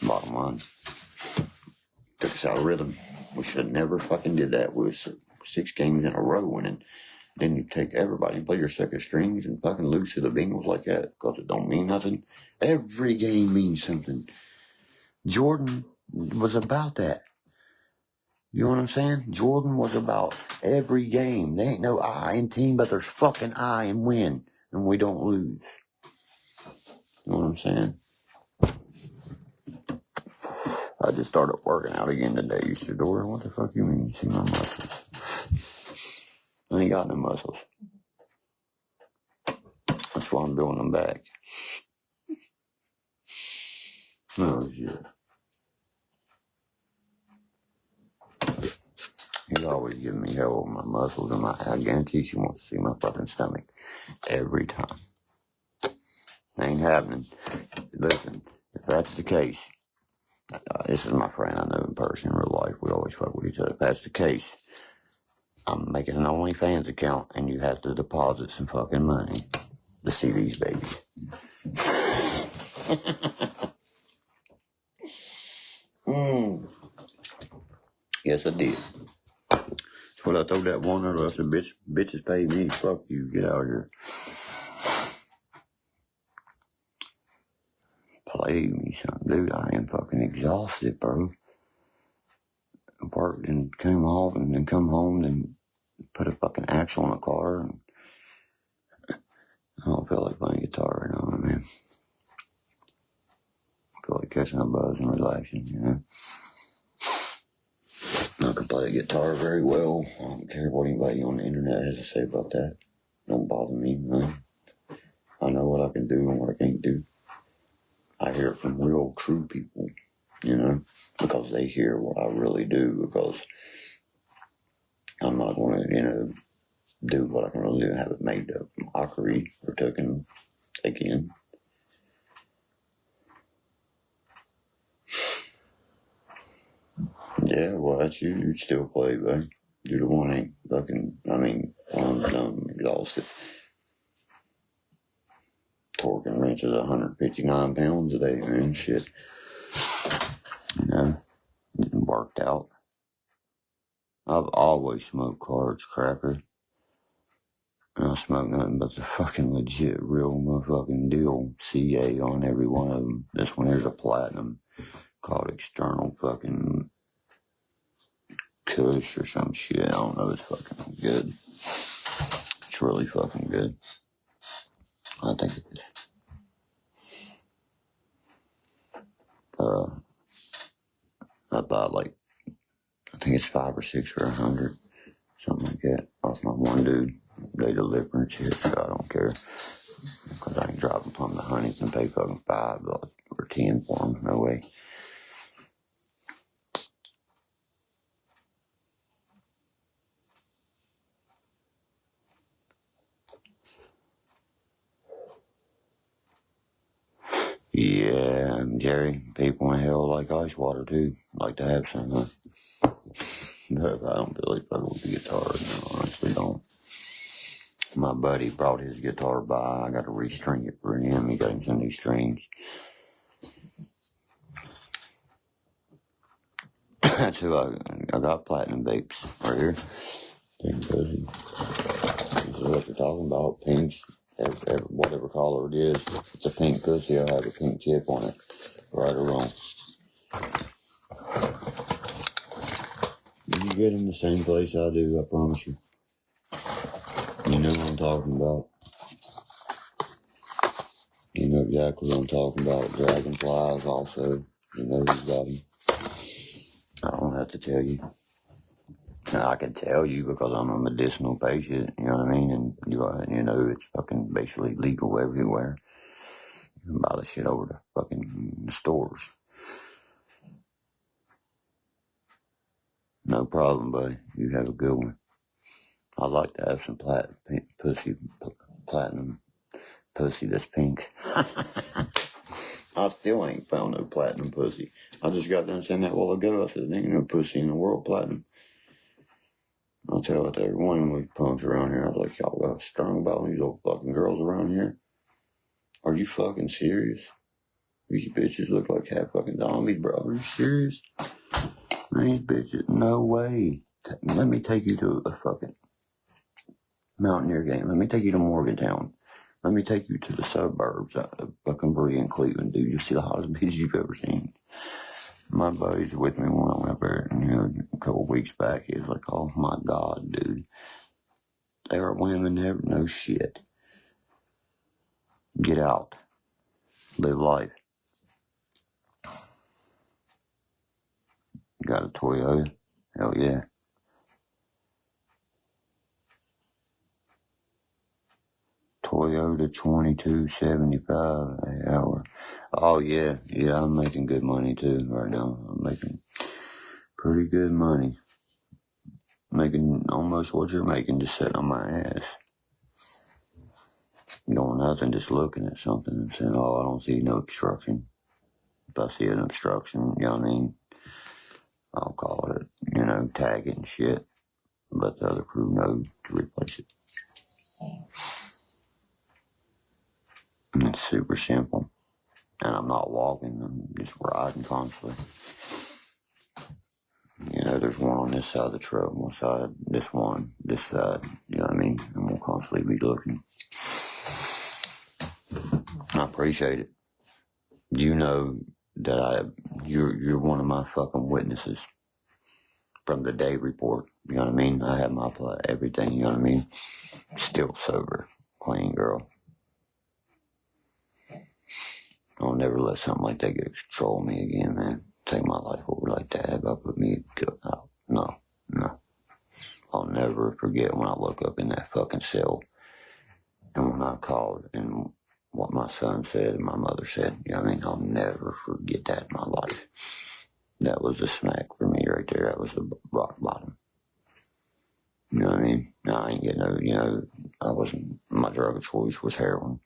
Bottom line, took us out of rhythm. We should have never fucking did that. We was 6 games in a row winning. Then you take everybody and play your second strings and fucking lose to the Bengals like that because it don't mean nothing. Every game means something. Jordan was about that. You know what I'm saying? Jordan was about every game. There ain't no I in team, but there's fucking I in win, and we don't lose. You know what I'm saying? I just started working out again today, Isidore. What the fuck you mean? See my muscles? I ain't got no muscles. That's why I'm building them back. Oh, shit. He's always giving me hell over my muscles, and I guarantee she wants to see my fucking stomach every time. Ain't happening. Listen, if that's the case, this is my friend I know in person, in real life. We always fuck with each other. If that's the case, I'm making an OnlyFans account, and you have to deposit some fucking money to see these babies. Yes, I did. That's what I told that one girl. I said, bitches pay me. Fuck you. Get out of here. Play me something. Dude, I am fucking exhausted, bro. I worked and came off and then come home and put a fucking axle on a car. And I don't feel like playing guitar right now, man. I feel like catching a buzz and relaxing, you know. I can play the guitar very well. I don't care what anybody on the internet has to say about that. Don't bother me, man. I know what I can do and what I can't do. I hear it from real true people, you know, because they hear what I really do, because I'm not going to, you know, do what I can really do and have it made up mockery or taken again. Yeah, well, that's you. You still play, buddy. You're the one ain't fucking, I'm dumb, exhausted. Torquing wrenches 159 pounds a day, man. Shit. You know, worked out. I've always smoked cards, cracker. And I smoke nothing but the fucking legit, real motherfucking deal CA on every one of them. This one here's a platinum called external fucking Kush or some shit. I don't know. It's fucking good. It's really fucking good. I think it is. I bought like, I think it's 5 or 6 for $100, something like that. Off my one dude. They deliver and shit, so I don't care. Because I ain't driving from the Huntington and pay fucking $5 or 10 for them. No way. Yeah, Jerry, people in hell like ice water too. Like to have some, huh? But I don't really fuck with the guitar. No, honestly don't. My buddy brought his guitar by. I got to restring it for him. He got him some new strings. That's who I got platinum vapes right here. Pink pussy. This is what they're talking about. Pinks, whatever color it is. It's a pink pussy. I'll have a pink tip on it. Right or wrong. You get in the same place I do, I promise you. know what I'm talking about. You know exactly what I'm talking about. Dragonflies also. You know who's got them. I don't have to tell you. Now, I can tell you because I'm a medicinal patient, you know what I mean? And you know it's fucking basically legal everywhere. You can buy the shit over the fucking stores. No problem, buddy. You have a good one. I'd like to have some platinum pussy that's pink. I still ain't found no platinum pussy. I just got done saying that a while ago. I said, there ain't no pussy in the world platinum. I'll tell it to every one of them punks around here. I was like, y'all got strong about these old fucking girls around here. Are you fucking serious? These bitches look like half fucking zombies, bro. Are you serious? Man, these bitches, no way. Let me take you to a fucking Mountaineer game. Let me take you to Morgantown. Let me take you to the suburbs of fucking Bree and Cleveland, dude. You see the hottest bitches you've ever seen. My buddies with me when I went up there, a couple of weeks back. He was like, oh my God, dude. There are women there, no shit. Get out. Live life. You got a Toyota? Hell yeah. Toyota 2275 an hour. Oh yeah, I'm making good money too right now. I'm making pretty good money. Making almost what you're making, just sitting on my ass. Doing nothing, just looking at something and saying, oh, I don't see no obstruction. If I see an obstruction, you know what I mean, I'll call it, tag it and shit. Let the other crew know to replace it. And it's super simple. And I'm not walking, I'm just riding constantly. There's one on this side of the truck, one side, this side, you know what I mean? And we'll constantly be looking. I appreciate it. You know that you're one of my fucking witnesses from the day report. You know what I mean? I have my everything, you know what I mean? Still sober, clean girl. I'll never let something like that get control me again, man. Take my life over like that. If I put me out, no. I'll never forget when I woke up in that fucking cell and when I called and what my son said and my mother said. You know what I mean? I'll never forget that in my life. That was a smack for me right there. That was the rock bottom. You know what I mean? Now I ain't getting my drug of choice was heroin.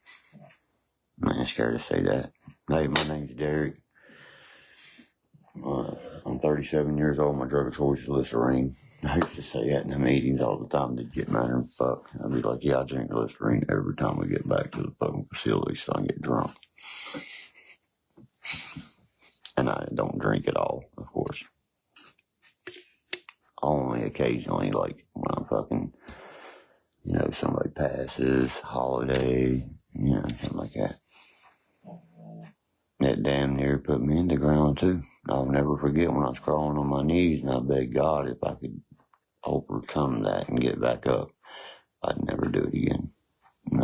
I ain't scared to say that. Hey, my name's Derek. I'm 37 years old. My drug of choice is Listerine. I used to say that in the meetings all the time. They'd get mad and fuck. I'd be like, yeah, I drink Listerine every time we get back to the fucking facility so I can get drunk. And I don't drink at all, of course. Only occasionally, like when I'm fucking, somebody passes, holiday, something like that. That damn near put me in the ground too. I'll never forget when I was crawling on my knees and I begged God if I could overcome that and get back up. I'd never do it again.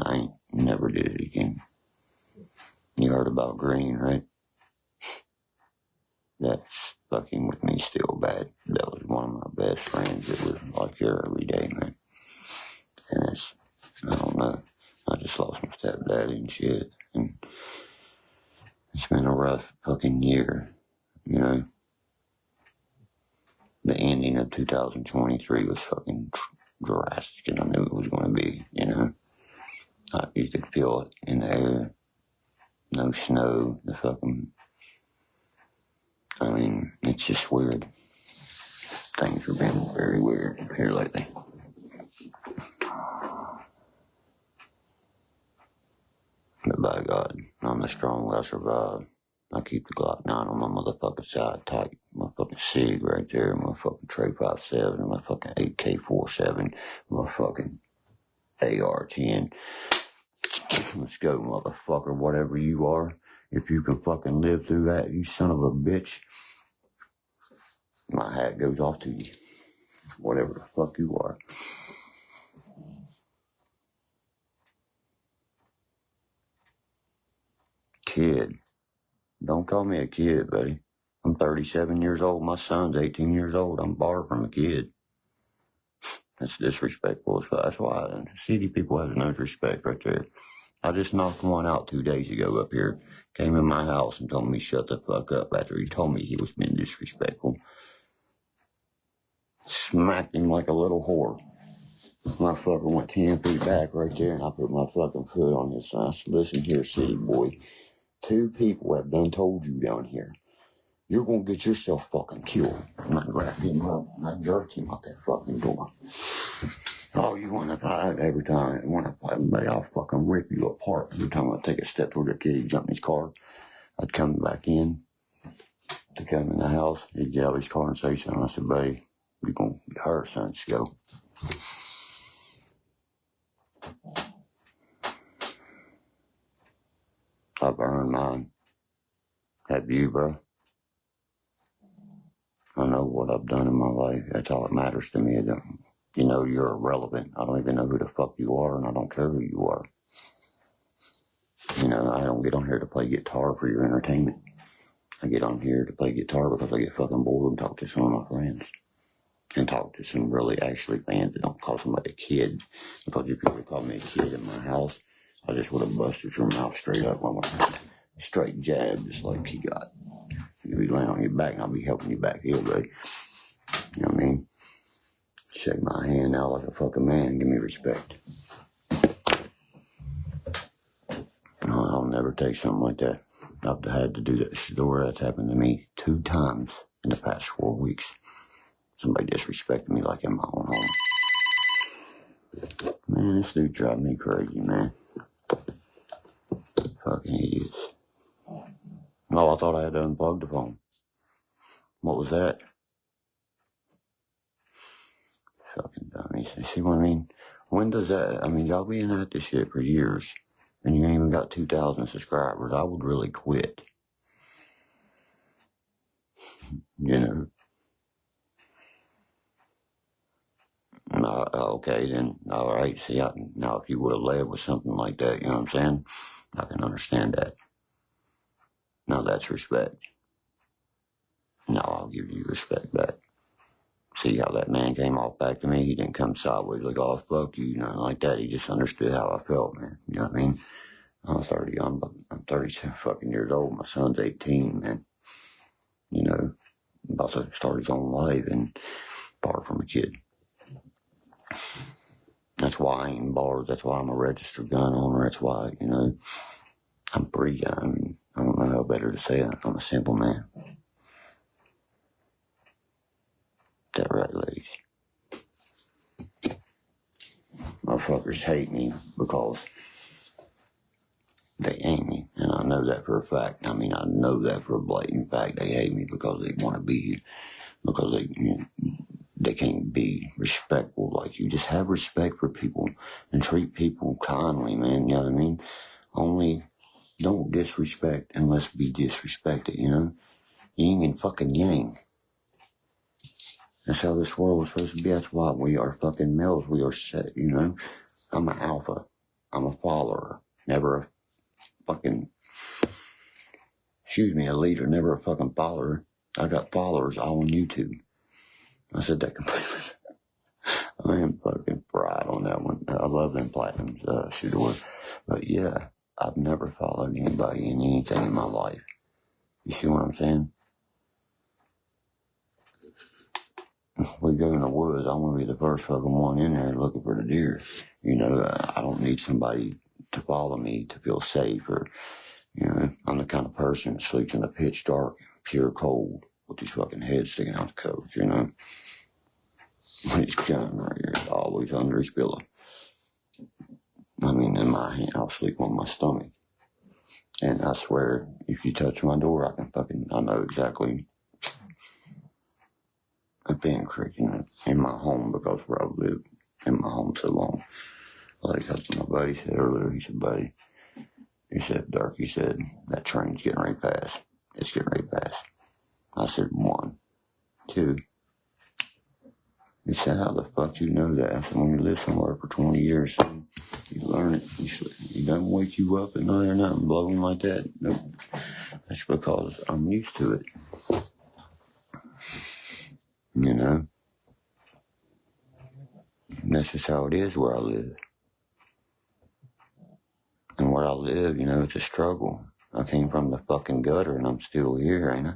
I ain't never did it again. You heard about green, right? That's fucking with me still bad. That was one of my best friends. It was like here every day, man. And I don't know. I just lost my stepdaddy and shit. And it's been a rough fucking year, The ending of 2023 was fucking drastic, and I knew it was going to be, You could feel it in the air. No snow, it's just weird. Things have been very weird here lately. But by God, I'm the strong, I survive. I keep the Glock 9 on my motherfucking side tight. My fucking SIG right there, my fucking Trey 57, my fucking AK-47, my fucking AR-10. Let's go, motherfucker, whatever you are. If you can fucking live through that, you son of a bitch, my hat goes off to you. Whatever the fuck you are. kid. Don't call me a kid, buddy. I'm 37 years old. My son's 18 years old. I'm far from a kid. That's disrespectful. That's why city people have no respect right there. I just knocked one out 2 days ago up here. Came in my house and told me shut the fuck up after he told me he was being disrespectful. Smacked him like a little whore. Motherfucker went 10 feet back right there, and I put my fucking foot on his side. I said, listen here, city boy. 2 people have done told you down here, you're gonna get yourself fucking killed. And I grabbed him up and I jerked him out that fucking door. Oh, you wanna fight every time? You wanna fight me? I'll fucking rip you apart. Every time I take a step toward the kid, he'd jump in his car. I'd come back in to come in the house. He'd get out of his car and say something. I said, buddy, you're gonna get hurt, son. Just go. I've earned mine. Have you, bro? I know what I've done in my life. That's all that matters to me. You know, you're irrelevant. I don't even know who the fuck you are, and I don't care who you are. You know, I don't get on here to play guitar for your entertainment. I get on here to play guitar because I get fucking bored and talk to some of my friends. And talk to some really actually fans that don't call somebody a kid. Because if you would have called me a kid in my house, I just would have busted your mouth straight up. I'm a straight jab, just like he got. You'll be laying on your back and I'll be helping you back here, buddy. You know what I mean? Shake my hand out like a fucking man and give me respect. No, I'll never take something like that. I've had to do that story that's happened to me 2 times in the past 4 weeks. Somebody disrespected me like in my own home. Man, this dude drives me crazy, man. Fucking idiots. Oh, I thought I had to unplug the phone. What was that? Fucking dummies. You see what I mean? When does that, I mean, y'all been at this shit for years, and you ain't even got 2,000 subscribers. I would really quit. You know? Okay, then, alright, see, now if you would have led with something like that, you know what I'm saying? I can understand that. Now that's respect. Now I'll give you respect back. See how that man came off back to me? He didn't come sideways like, oh, fuck you, nothing like that. He just understood how I felt, man. You know what I mean? I'm 37 fucking years old. My son's 18, man. You know, about to start his own life and far from a kid. That's why I ain't in bars. That's why I'm a registered gun owner. That's why, you know, I'm pretty, I mean, I don't know how better to say it. I'm a simple man. Is that right, ladies? Motherfuckers hate me because they hate me, and I know that for a fact. I mean, I know that for a blatant fact. They hate me because they want to be, because they, you know, they can't be respectful like you. Just have respect for people and treat people kindly, man. You know what I mean? Only don't disrespect unless be disrespected, you know? Yin and fucking yang. That's how this world was supposed to be. That's why we are fucking males. We are set, you know? I'm an alpha. I'm a follower. Never a fucking, a leader. Never a fucking follower. I got followers all on YouTube. I said that completely. I am fucking fried on that one. I love them platinums, Shador. But yeah, I've never followed anybody in anything in my life. You see what I'm saying? We go in the woods, I want to be the first fucking one in there looking for the deer. You know, I don't need somebody to follow me to feel safe or, you know, I'm the kind of person that sleeps in the pitch dark, pure cold with these fucking heads sticking out the covers, you know? His gun right here is always under his pillow. I mean, in my hand, I'll sleep on my stomach. And I swear, if you touch my door, I know exactly. I've been creaking in my home because I've lived in my home so long. Like my buddy said earlier, he said, buddy, he said, Derkie said, that train's getting ready to pass. It's getting ready to pass. I said, 1, 2. He said, how the fuck you know that? I said, when you live somewhere for 20 years, you learn it. He doesn't wake you up at night or nothing, blowing like that. Nope. That's because I'm used to it. You know? And that's just how it is where I live. And where I live, you know, it's a struggle. I came from the fucking gutter and I'm still here, ain't I?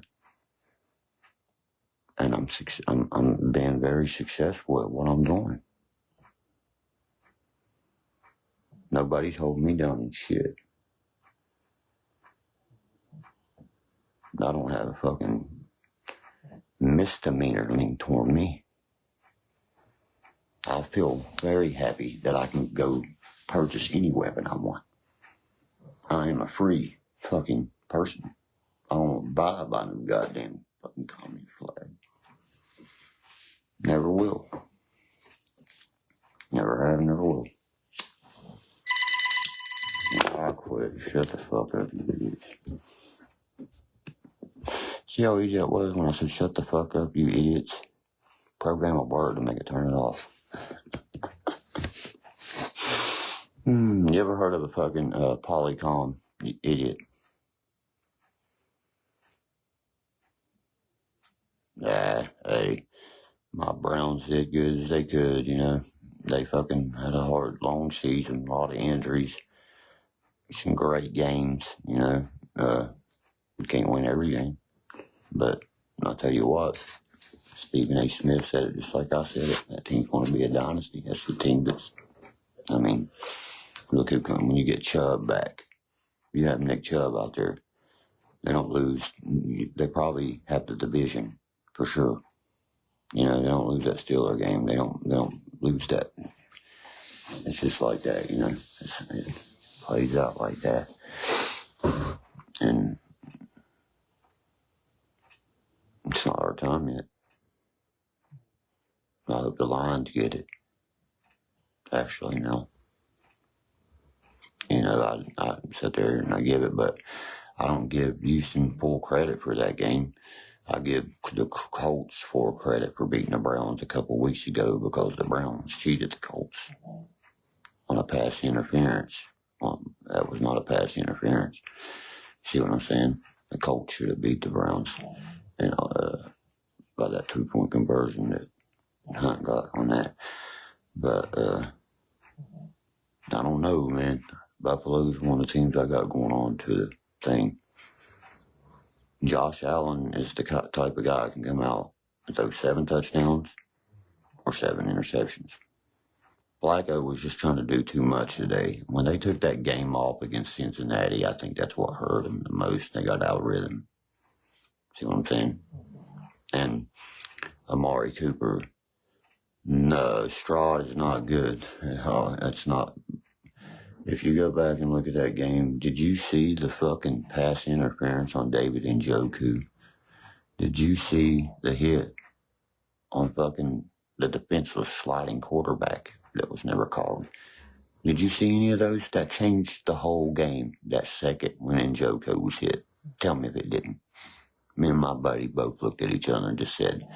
And I'm being very successful at what I'm doing. Nobody's holding me down in shit. I don't have a fucking misdemeanor lean toward me. I feel very happy that I can go purchase any weapon I want. I am a free fucking person. I don't buy by no goddamn fucking communist flag. Never will. Never have, never will. I quit. Shut the fuck up, you idiots. See how easy that was when I said shut the fuck up, you idiots? Program a word to make it turn it off. You ever heard of a fucking polycom, you idiot? Hey, my Browns did good as they could, you know. They fucking had a hard, long season, a lot of injuries, some great games, you know. You can't win every game, but I'll tell you what, Stephen A. Smith said it just like I said it. That team's going to be a dynasty. That's the team that's, I mean, look who come when you get Chubb back. You have Nick Chubb out there. They don't lose. They probably have the division for sure. You know, they don't lose that Steeler game. They don't lose that. It's just like that, you know. It plays out like that. And it's not our time yet. I hope the Lions get it. Actually, no. You know, I sit there and I give it, but I don't give Houston full credit for that game. I give the Colts full credit for beating the Browns a couple weeks ago because the Browns cheated the Colts on a pass interference. That was not a pass interference. See what I'm saying? The Colts should have beat the Browns, and by that 2-point conversion that Hunt got on that. But I don't know, man. Buffalo's one of the teams I got going on to the thing. Josh Allen is the type of guy that can come out with those 7 touchdowns or 7 interceptions. Flacco was just trying to do too much today. When they took that game off against Cincinnati, I think that's what hurt them the most. They got out rhythm. See what I'm saying? And Amari Cooper, no, Stroud is not good at all. That's not. If you go back and look at that game, did you see the fucking pass interference on David Njoku? Did you see the hit on fucking the defenseless sliding quarterback that was never called? Did you see any of those? That changed the whole game that second when Njoku was hit. Tell me if it didn't. Me and my buddy both looked at each other and just said,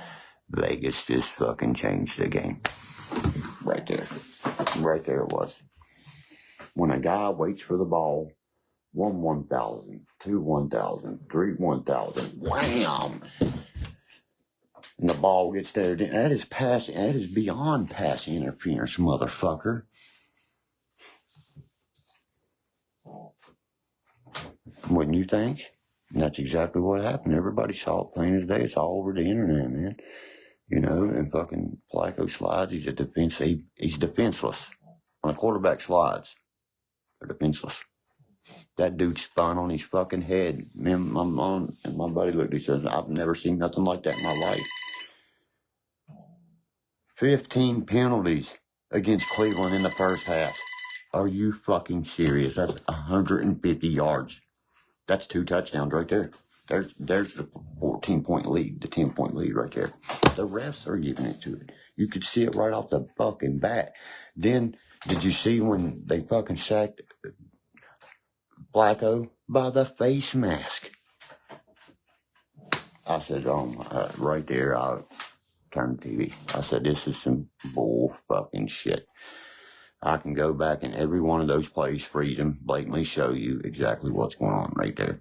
Vegas just fucking changed the game. Right there. Right there it was. When a guy waits for the ball, 1,000, 1,000, 1,000, wham! And the ball gets there. That is beyond pass interference, motherfucker. Wouldn't you think? And that's exactly what happened. Everybody saw it plain as day. It's all over the internet, man. You know, and fucking Flacco slides. He's defenseless. When a quarterback slides, they're defenseless. That dude spun on his fucking head. Me and my mom and my buddy looked at each other. I've never seen nothing like that in my life. 15 penalties against Cleveland in the first half. Are you fucking serious? That's 150 yards. That's 2 touchdowns right there. There's the 14-point lead, the 10-point lead right there. The refs are giving it to it. You could see it right off the fucking bat. Then, did you see when they fucking sacked Flacco by the face mask? I said, right there, turned the TV. I said, this is some bull fucking shit. I can go back in every one of those plays, freeze them, blatantly show you exactly what's going on right there.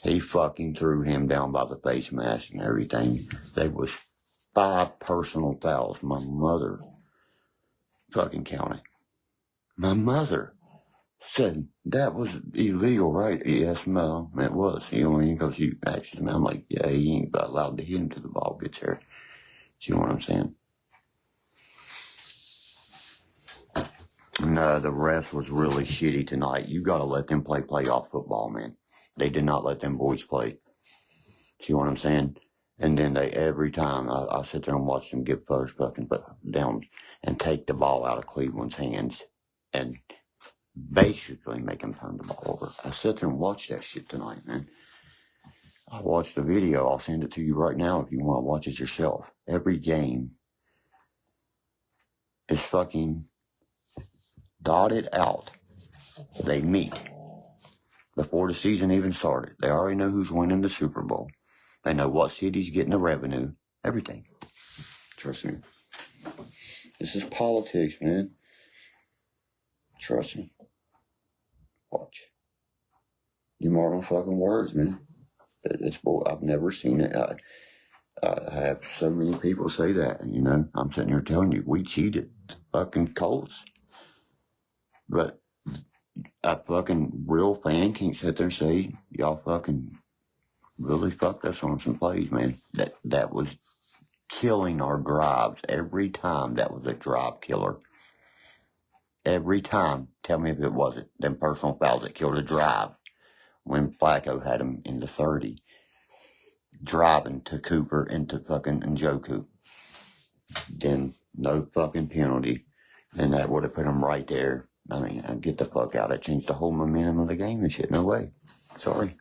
He fucking threw him down by the face mask and everything. There was 5 personal fouls. My mother fucking counted. My mother said, that was illegal, right? Yes, Mom, it was. You know what I mean? Because you actually, I'm like, yeah, he ain't allowed to hit him till the ball gets there. See what I'm saying? No, the rest was really shitty tonight. You got to let them play playoff football, man. They did not let them boys play. See what I'm saying? And then they, every time, I sit there and watch them get first fucking down and take the ball out of Cleveland's hands and basically make them turn the ball over. I sit there and watch that shit tonight, man. I watched the video. I'll send it to you right now if you want to watch it yourself. Every game is fucking dotted out. They meet before the season even started. They already know who's winning the Super Bowl. They know what city's getting the revenue. Everything. Trust me. This is politics, man. Trust me. Watch. You mark my fucking words, man. It's bull. I've never seen it. I have so many people say that, and you know, I'm sitting here telling you, we cheated the fucking Colts. But a fucking real fan can't sit there and say, y'all fucking really fucked us on some plays, man. That was killing our drives. Every time that was a drive killer. Every time. Tell me if it wasn't. Them personal fouls that killed a drive. When Flacco had him in the 30. Driving to Cooper into fucking Njoku. Then no fucking penalty. And that would have put him right there. I mean, get the fuck out. It changed the whole momentum of the game and shit. No way. Sorry.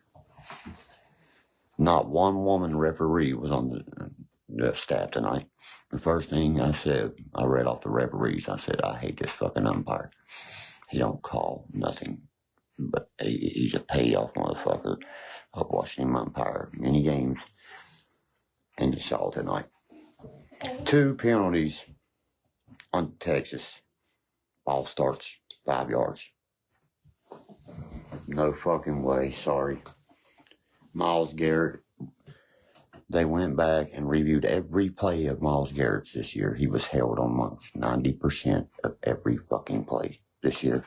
Not one woman referee was on the staff tonight. The first thing I said, I read off the referees. I said, I hate this fucking umpire. He don't call nothing. But he's a payoff motherfucker. I've watched him umpire many games. And you saw tonight. 2 penalties on Texas. Ball starts 5 yards. No fucking way. Sorry. Myles Garrett. They went back and reviewed every play of Myles Garrett's this year. He was held on months 90% of every fucking play this year.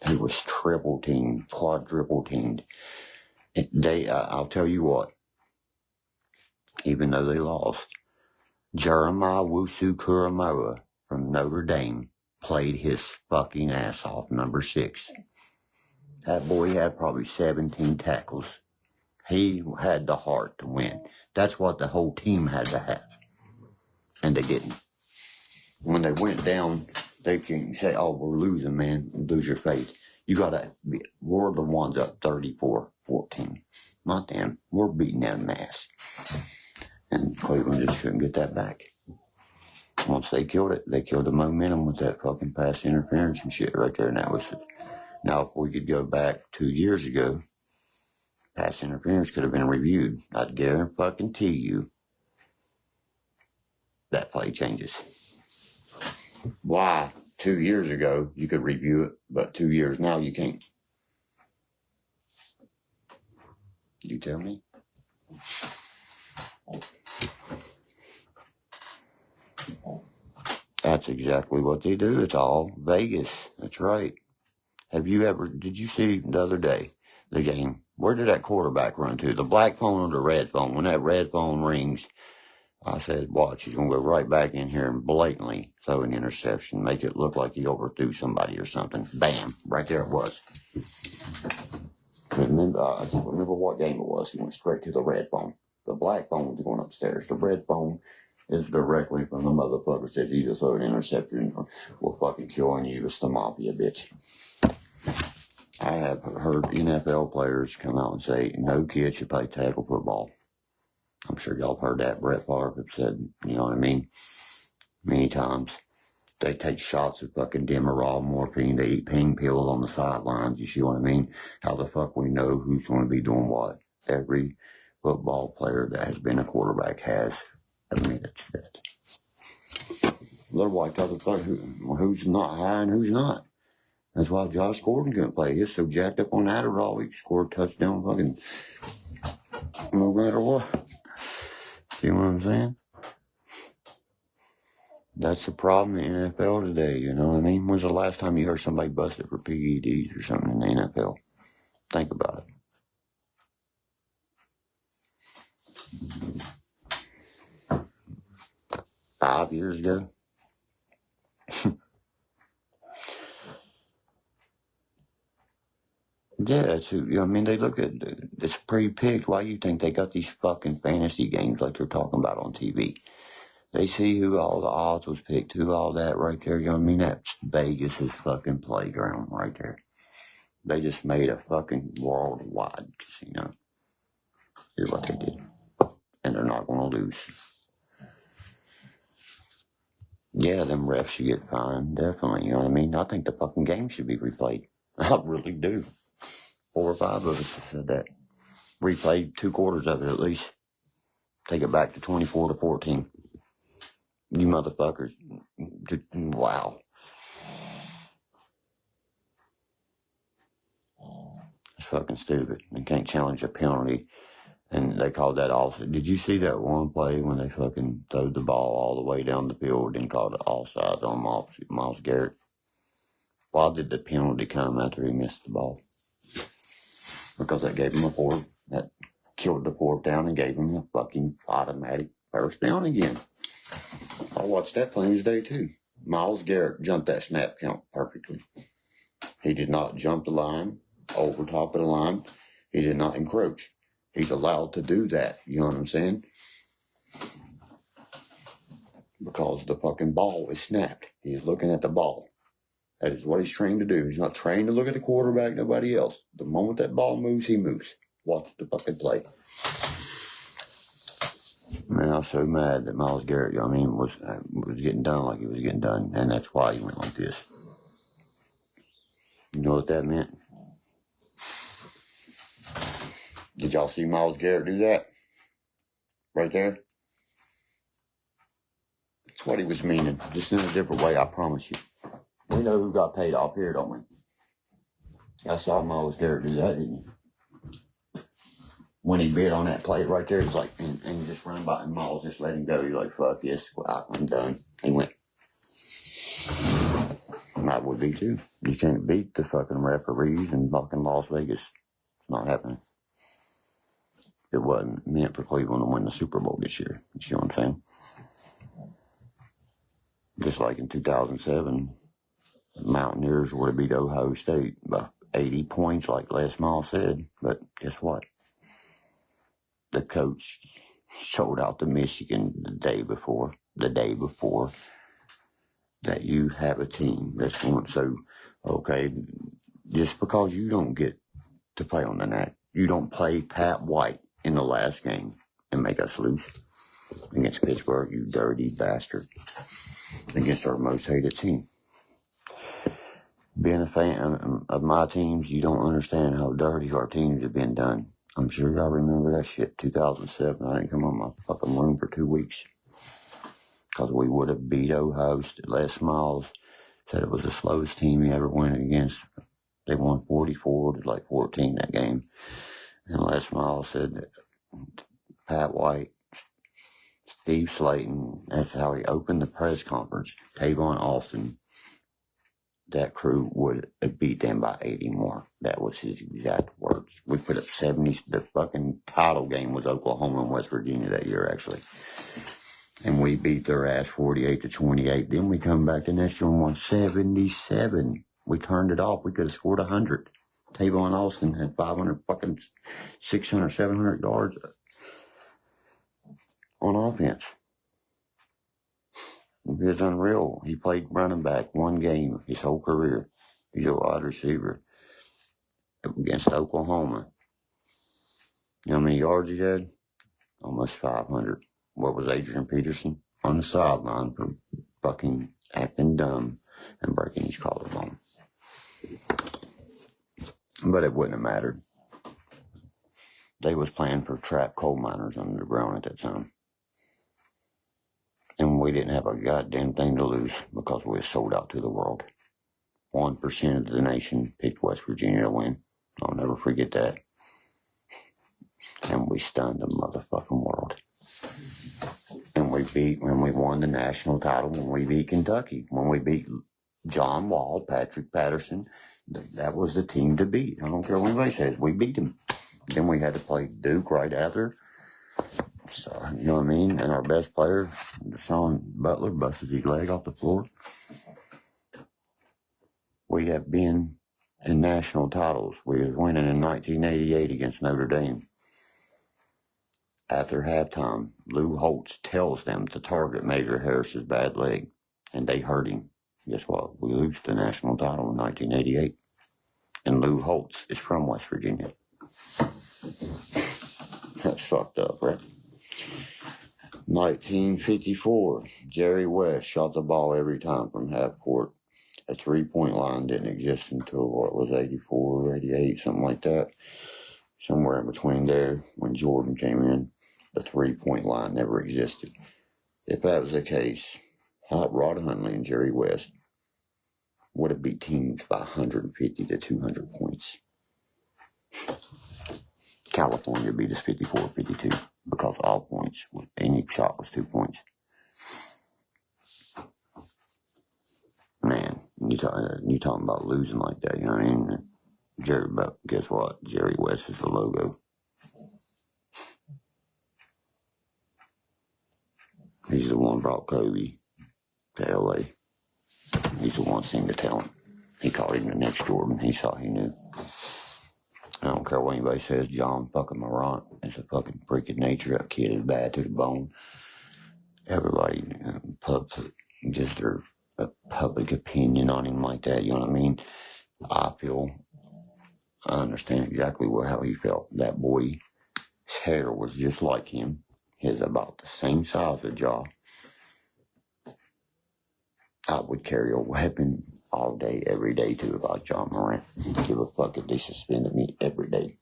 He was triple teamed, quadruple teamed. I'll tell you what, even though they lost, Jeremiah Wusu-Kuramoa from Notre Dame played his fucking ass off, number 6. That boy had probably 17 tackles. He had the heart to win. That's what the whole team had to have. And they didn't. When they went down, they can say, oh, we're losing, man. Lose your faith. You gotta be, we're the ones up 34-14. Not them. We're beating them ass. And Cleveland just couldn't get that back. Once they killed it, they killed the momentum with that fucking pass interference and shit right there. And that was it. Now, if we could go back 2 years ago, pass interference could have been reviewed. I'd guarantee you that play changes. Why? 2 years ago, you could review it, but 2 years now, you can't. You tell me. That's exactly what they do. It's all Vegas. That's right. Did you see the other day, the game? Where did that quarterback run to? The black phone or the red phone? When that red phone rings, I said, watch, he's going to go right back in here and blatantly throw an interception, make it look like he overthrew somebody or something. Bam, right there it was. I can't remember what game it was. He went straight to the red phone. The black phone was going upstairs. The red phone is directly from the motherfucker says you either throw an interception or we're fucking killing you. It's the mafia, bitch. I have heard NFL players come out and say, no kid should play tackle football. I'm sure y'all have heard that. Brett Favre have said, you know what I mean? Many times. They take shots of fucking Demerol morphine. They eat pain pills on the sidelines. You see what I mean? How the fuck we know who's going to be doing what? Every football player that has been a quarterback has. admit it to that. Little white tells us who's not high and who's not. That's why Josh Gordon couldn't play. He's so jacked up on Adderall, he scored a touchdown fucking no matter what. See what I'm saying? That's the problem in the NFL today, you know what I mean? When's the last time you heard somebody busted for PEDs or something in the NFL? Think about it. 5 years ago? Yeah, that's who, you know what I mean? They look at, it's pretty picked. Why you think they got these fucking fantasy games like they're talking about on TV? They see who all the odds was picked, who all that right there, you know what I mean? That's Vegas' fucking playground right there. They just made a fucking worldwide casino. Is what they did. And they're not going to lose. Yeah, them refs should get fined, definitely, you know what I mean? I think the fucking game should be replayed. I really do. 4 or 5 of us have said that. Replay 2 quarters of it at least. Take it back to 24-14. You motherfuckers. Wow. It's fucking stupid. They can't challenge a penalty. And they called that offside. Did you see that one play when they fucking threw the ball all the way down the field and called it offside on Myles Garrett? Why did the penalty come after he missed the ball? Because that gave him a 4. That killed the 4th down and gave him a fucking automatic first down again. I watched that play today too. Myles Garrett jumped that snap count perfectly. He did not jump the line over top of the line. He did not encroach. He's allowed to do that. You know what I'm saying? Because the fucking ball is snapped. He's looking at the ball. That is what he's trained to do. He's not trained to look at the quarterback, nobody else. The moment that ball moves, he moves. Watch the fucking play. Man, I was so mad that Myles Garrett, you know what I mean, was getting done like he was getting done. And that's why he went like this. You know what that meant? Did y'all see Myles Garrett do that? Right there? That's what he was meaning. Just in a different way, I promise you. We know who got paid off here, don't we? I saw Myles Garrett do that, didn't you? When he bid on that play right there, he's like, and he just ran by, and Myles just let him go. He's like, fuck this, I'm done. He went. And I would be too. You can't beat the fucking referees in fucking Las Vegas. It's not happening. It wasn't meant for Cleveland to win the Super Bowl this year. You see what I'm saying? Just like in 2007, Mountaineers would have beat Ohio State by 80 points, like Les Miles said. But guess what? The coach sold out to Michigan the day before that you have a team that's going. So, okay, just because you don't get to play on the night, you don't play Pat White in the last game and make us lose against Pittsburgh, you dirty bastard, against our most hated team. Being a fan of my teams, you don't understand how dirty our teams have been done. I'm sure y'all remember that shit, 2007. I didn't come on my fucking room for 2 weeks. Because we would have beat Ohio State. Les Miles said it was the slowest team he ever went against. They won 44-14 that game. And Les Miles said that Pat White, Steve Slayton, that's how he opened the press conference. Tavon Austin, that crew would have beat them by 80 more. That was his exact words. We put up 70. The fucking title game was Oklahoma and West Virginia that year, actually. And we beat their ass 48-28. Then we come back the next year and won 77. We turned it off. We could have scored 100. Tavon Austin had 500, fucking 600, 700 yards on offense. It was unreal. He played running back 1 game his whole career. He's a wide receiver against Oklahoma. You know how many yards he had? Almost 500. What was Adrian Peterson? On the sideline for fucking acting dumb and breaking his collarbone. But it wouldn't have mattered. They was playing for trapped coal miners under the ground at that time. we didn't have a goddamn thing to lose because we were sold out to the world. 1% of the nation picked West Virginia to win. I'll never forget that. And we stunned the motherfucking world. And we won the national title when we beat Kentucky. When we beat John Wall, Patrick Patterson, that was the team to beat. I don't care what anybody says, we beat them. Then we had to play Duke right after. So, you know what I mean? And our best player, Deshaun Butler, busted his leg off the floor. We have been in national titles. We were winning in 1988 against Notre Dame. After halftime, Lou Holtz tells them to target Major Harris's bad leg, and they hurt him. Guess what? We lose the national title in 1988. And Lou Holtz is from West Virginia. That's fucked up, right? 1954, Jerry West shot the ball every time from half court. A 3-point line didn't exist until, what was 84, 88, something like that. Somewhere in between there, when Jordan came in, the 3-point line never existed. If that was the case, Rod Hundley and Jerry West would have beat teams by 150 to 200 points. California beat us 54-52 because all points, any shot was 2 points. Man, you talking about losing like that, you know what I mean? But guess what? Jerry West is the logo. He's the one brought Kobe to L.A. He's the one seemed to tell him. He called him the next Jordan. He saw he knew. I don't care what anybody says. John fucking Morant is a fucking freak of nature. That kid is bad to the bone. Everybody just their public opinion on him like that. You know what I mean? I understand exactly how he felt. That boy's hair was just like him. His about the same size as jaw. I would carry a weapon all day, every day, too, about John Morant. Give a fuck if they suspended me every day.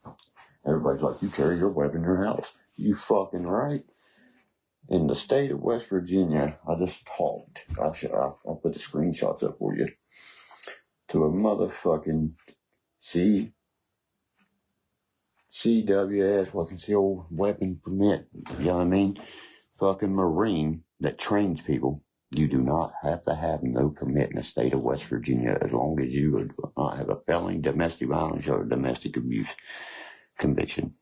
Everybody's like, you carry your weapon in your house. You fucking right. In the state of West Virginia, I just talked. I'll put the screenshots up for you. To a motherfucking CWS, concealed weapon permit. You know what I mean? Fucking Marine that trains people. You do not have to have no permit in the state of West Virginia as long as you do not have a felony, domestic violence, or domestic abuse conviction.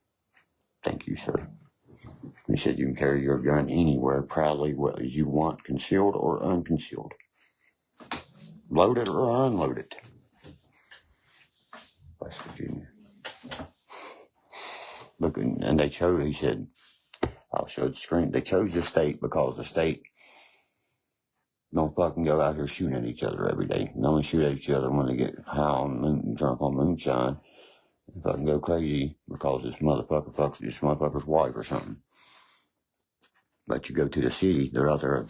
Thank you, sir. He said you can carry your gun anywhere proudly, whether you want, concealed or unconcealed. Loaded or unloaded. West Virginia. Look, and they chose, he said, I'll show the screen. They chose the state because the state don't fucking go out here shooting at each other every day. They only shoot at each other when they get high on drunk on moonshine. And fucking go crazy because this motherfucker fucks this motherfucker's wife or something. But you go to the city, they're out there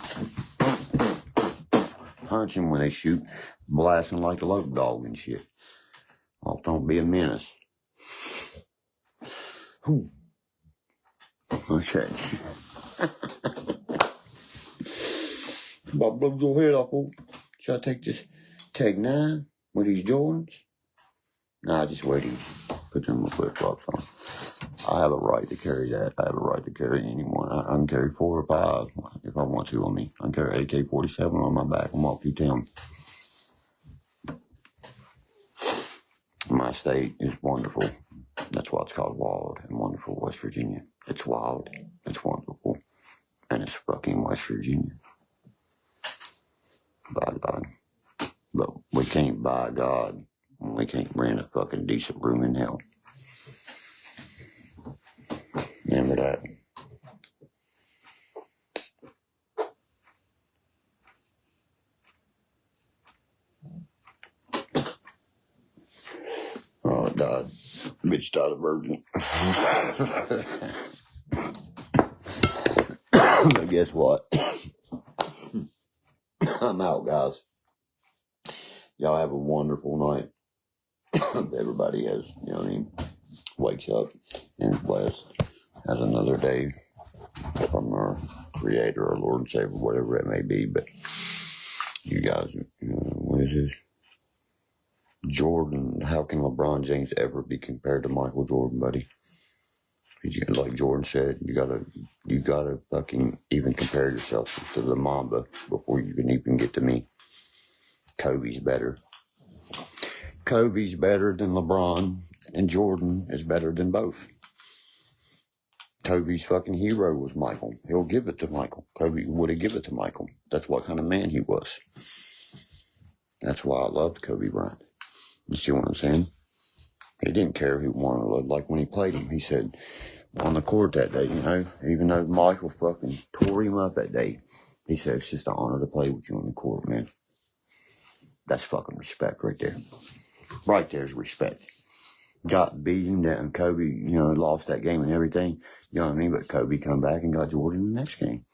punching when they shoot, blasting like a load dog and shit. Oh, don't be a menace. Whew. Okay. About blows your head off. Should I take this Tag 9 with these Jordans? Nah, just wear these. Put them in my flip-flops on. I have a right to carry that. I have a right to carry anyone. I can carry 4 or 5 if I want to on me. I can carry AK-47 on my back and walk through town. My state is wonderful. That's why it's called Wild and Wonderful West Virginia. It's wild, it's wonderful, and it's fucking West Virginia. By God. But we can't buy God when we can't rent a fucking decent room in hell. Remember that. Oh, it died. Bitch died a virgin. But guess what? I'm out, guys. Y'all have a wonderful night. Everybody has, you know what I mean, wakes up and is blessed, has another day from our Creator, our Lord and Savior, whatever it may be. But you guys, what is this? Jordan, how can LeBron James ever be compared to Michael Jordan, buddy? Like Jordan said, you gotta fucking even compare yourself to the Mamba before you can even get to me. Kobe's better. Kobe's better than LeBron, and Jordan is better than both. Kobe's fucking hero was Michael. He'll give it to Michael. Kobe would have given it to Michael. That's what kind of man he was. That's why I loved Kobe Bryant. You see what I'm saying? He didn't care who won or looked like when he played him. He said on the court that day, even though Michael fucking tore him up that day, he said, it's just an honor to play with you on the court, man. That's fucking respect right there. Right there's respect. Got beat him down. Kobe, lost that game and everything. You know what I mean? But Kobe come back and got Jordan the next game.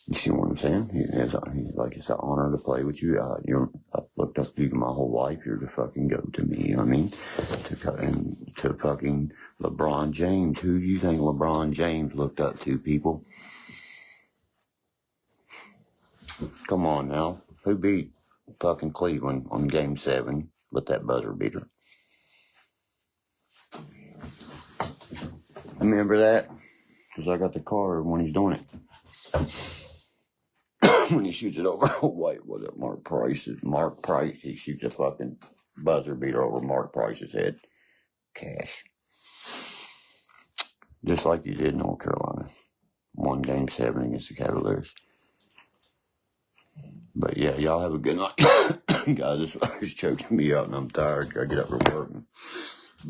You see what I'm saying? He's like, it's an honor to play with you. I've looked up to you my whole life. You're the fucking go to me. You know what I mean? To fucking LeBron James. Who do you think LeBron James looked up to, people? Come on now. Who beat fucking Cleveland on Game 7 with that buzzer beater? Remember that? Because I got the card when he's doing it. When he shoots it over, wait, was it Mark Price? Mark Price, he shoots a fucking buzzer beater over Mark Price's head. Cash. Just like you did in North Carolina. Won Game 7 against the Cavaliers. But yeah, y'all have a good night. Guys, this is choking me out and I'm tired. Gotta get up for work and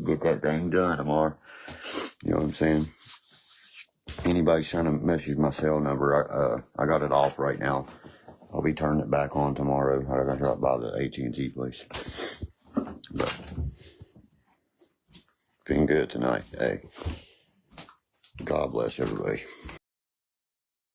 get that thing done tomorrow. You know what I'm saying? Anybody's trying to message my cell number, I got it off right now. I'll be turning it back on tomorrow. I gotta drop by the AT&T place. But been good tonight. Hey, God bless everybody.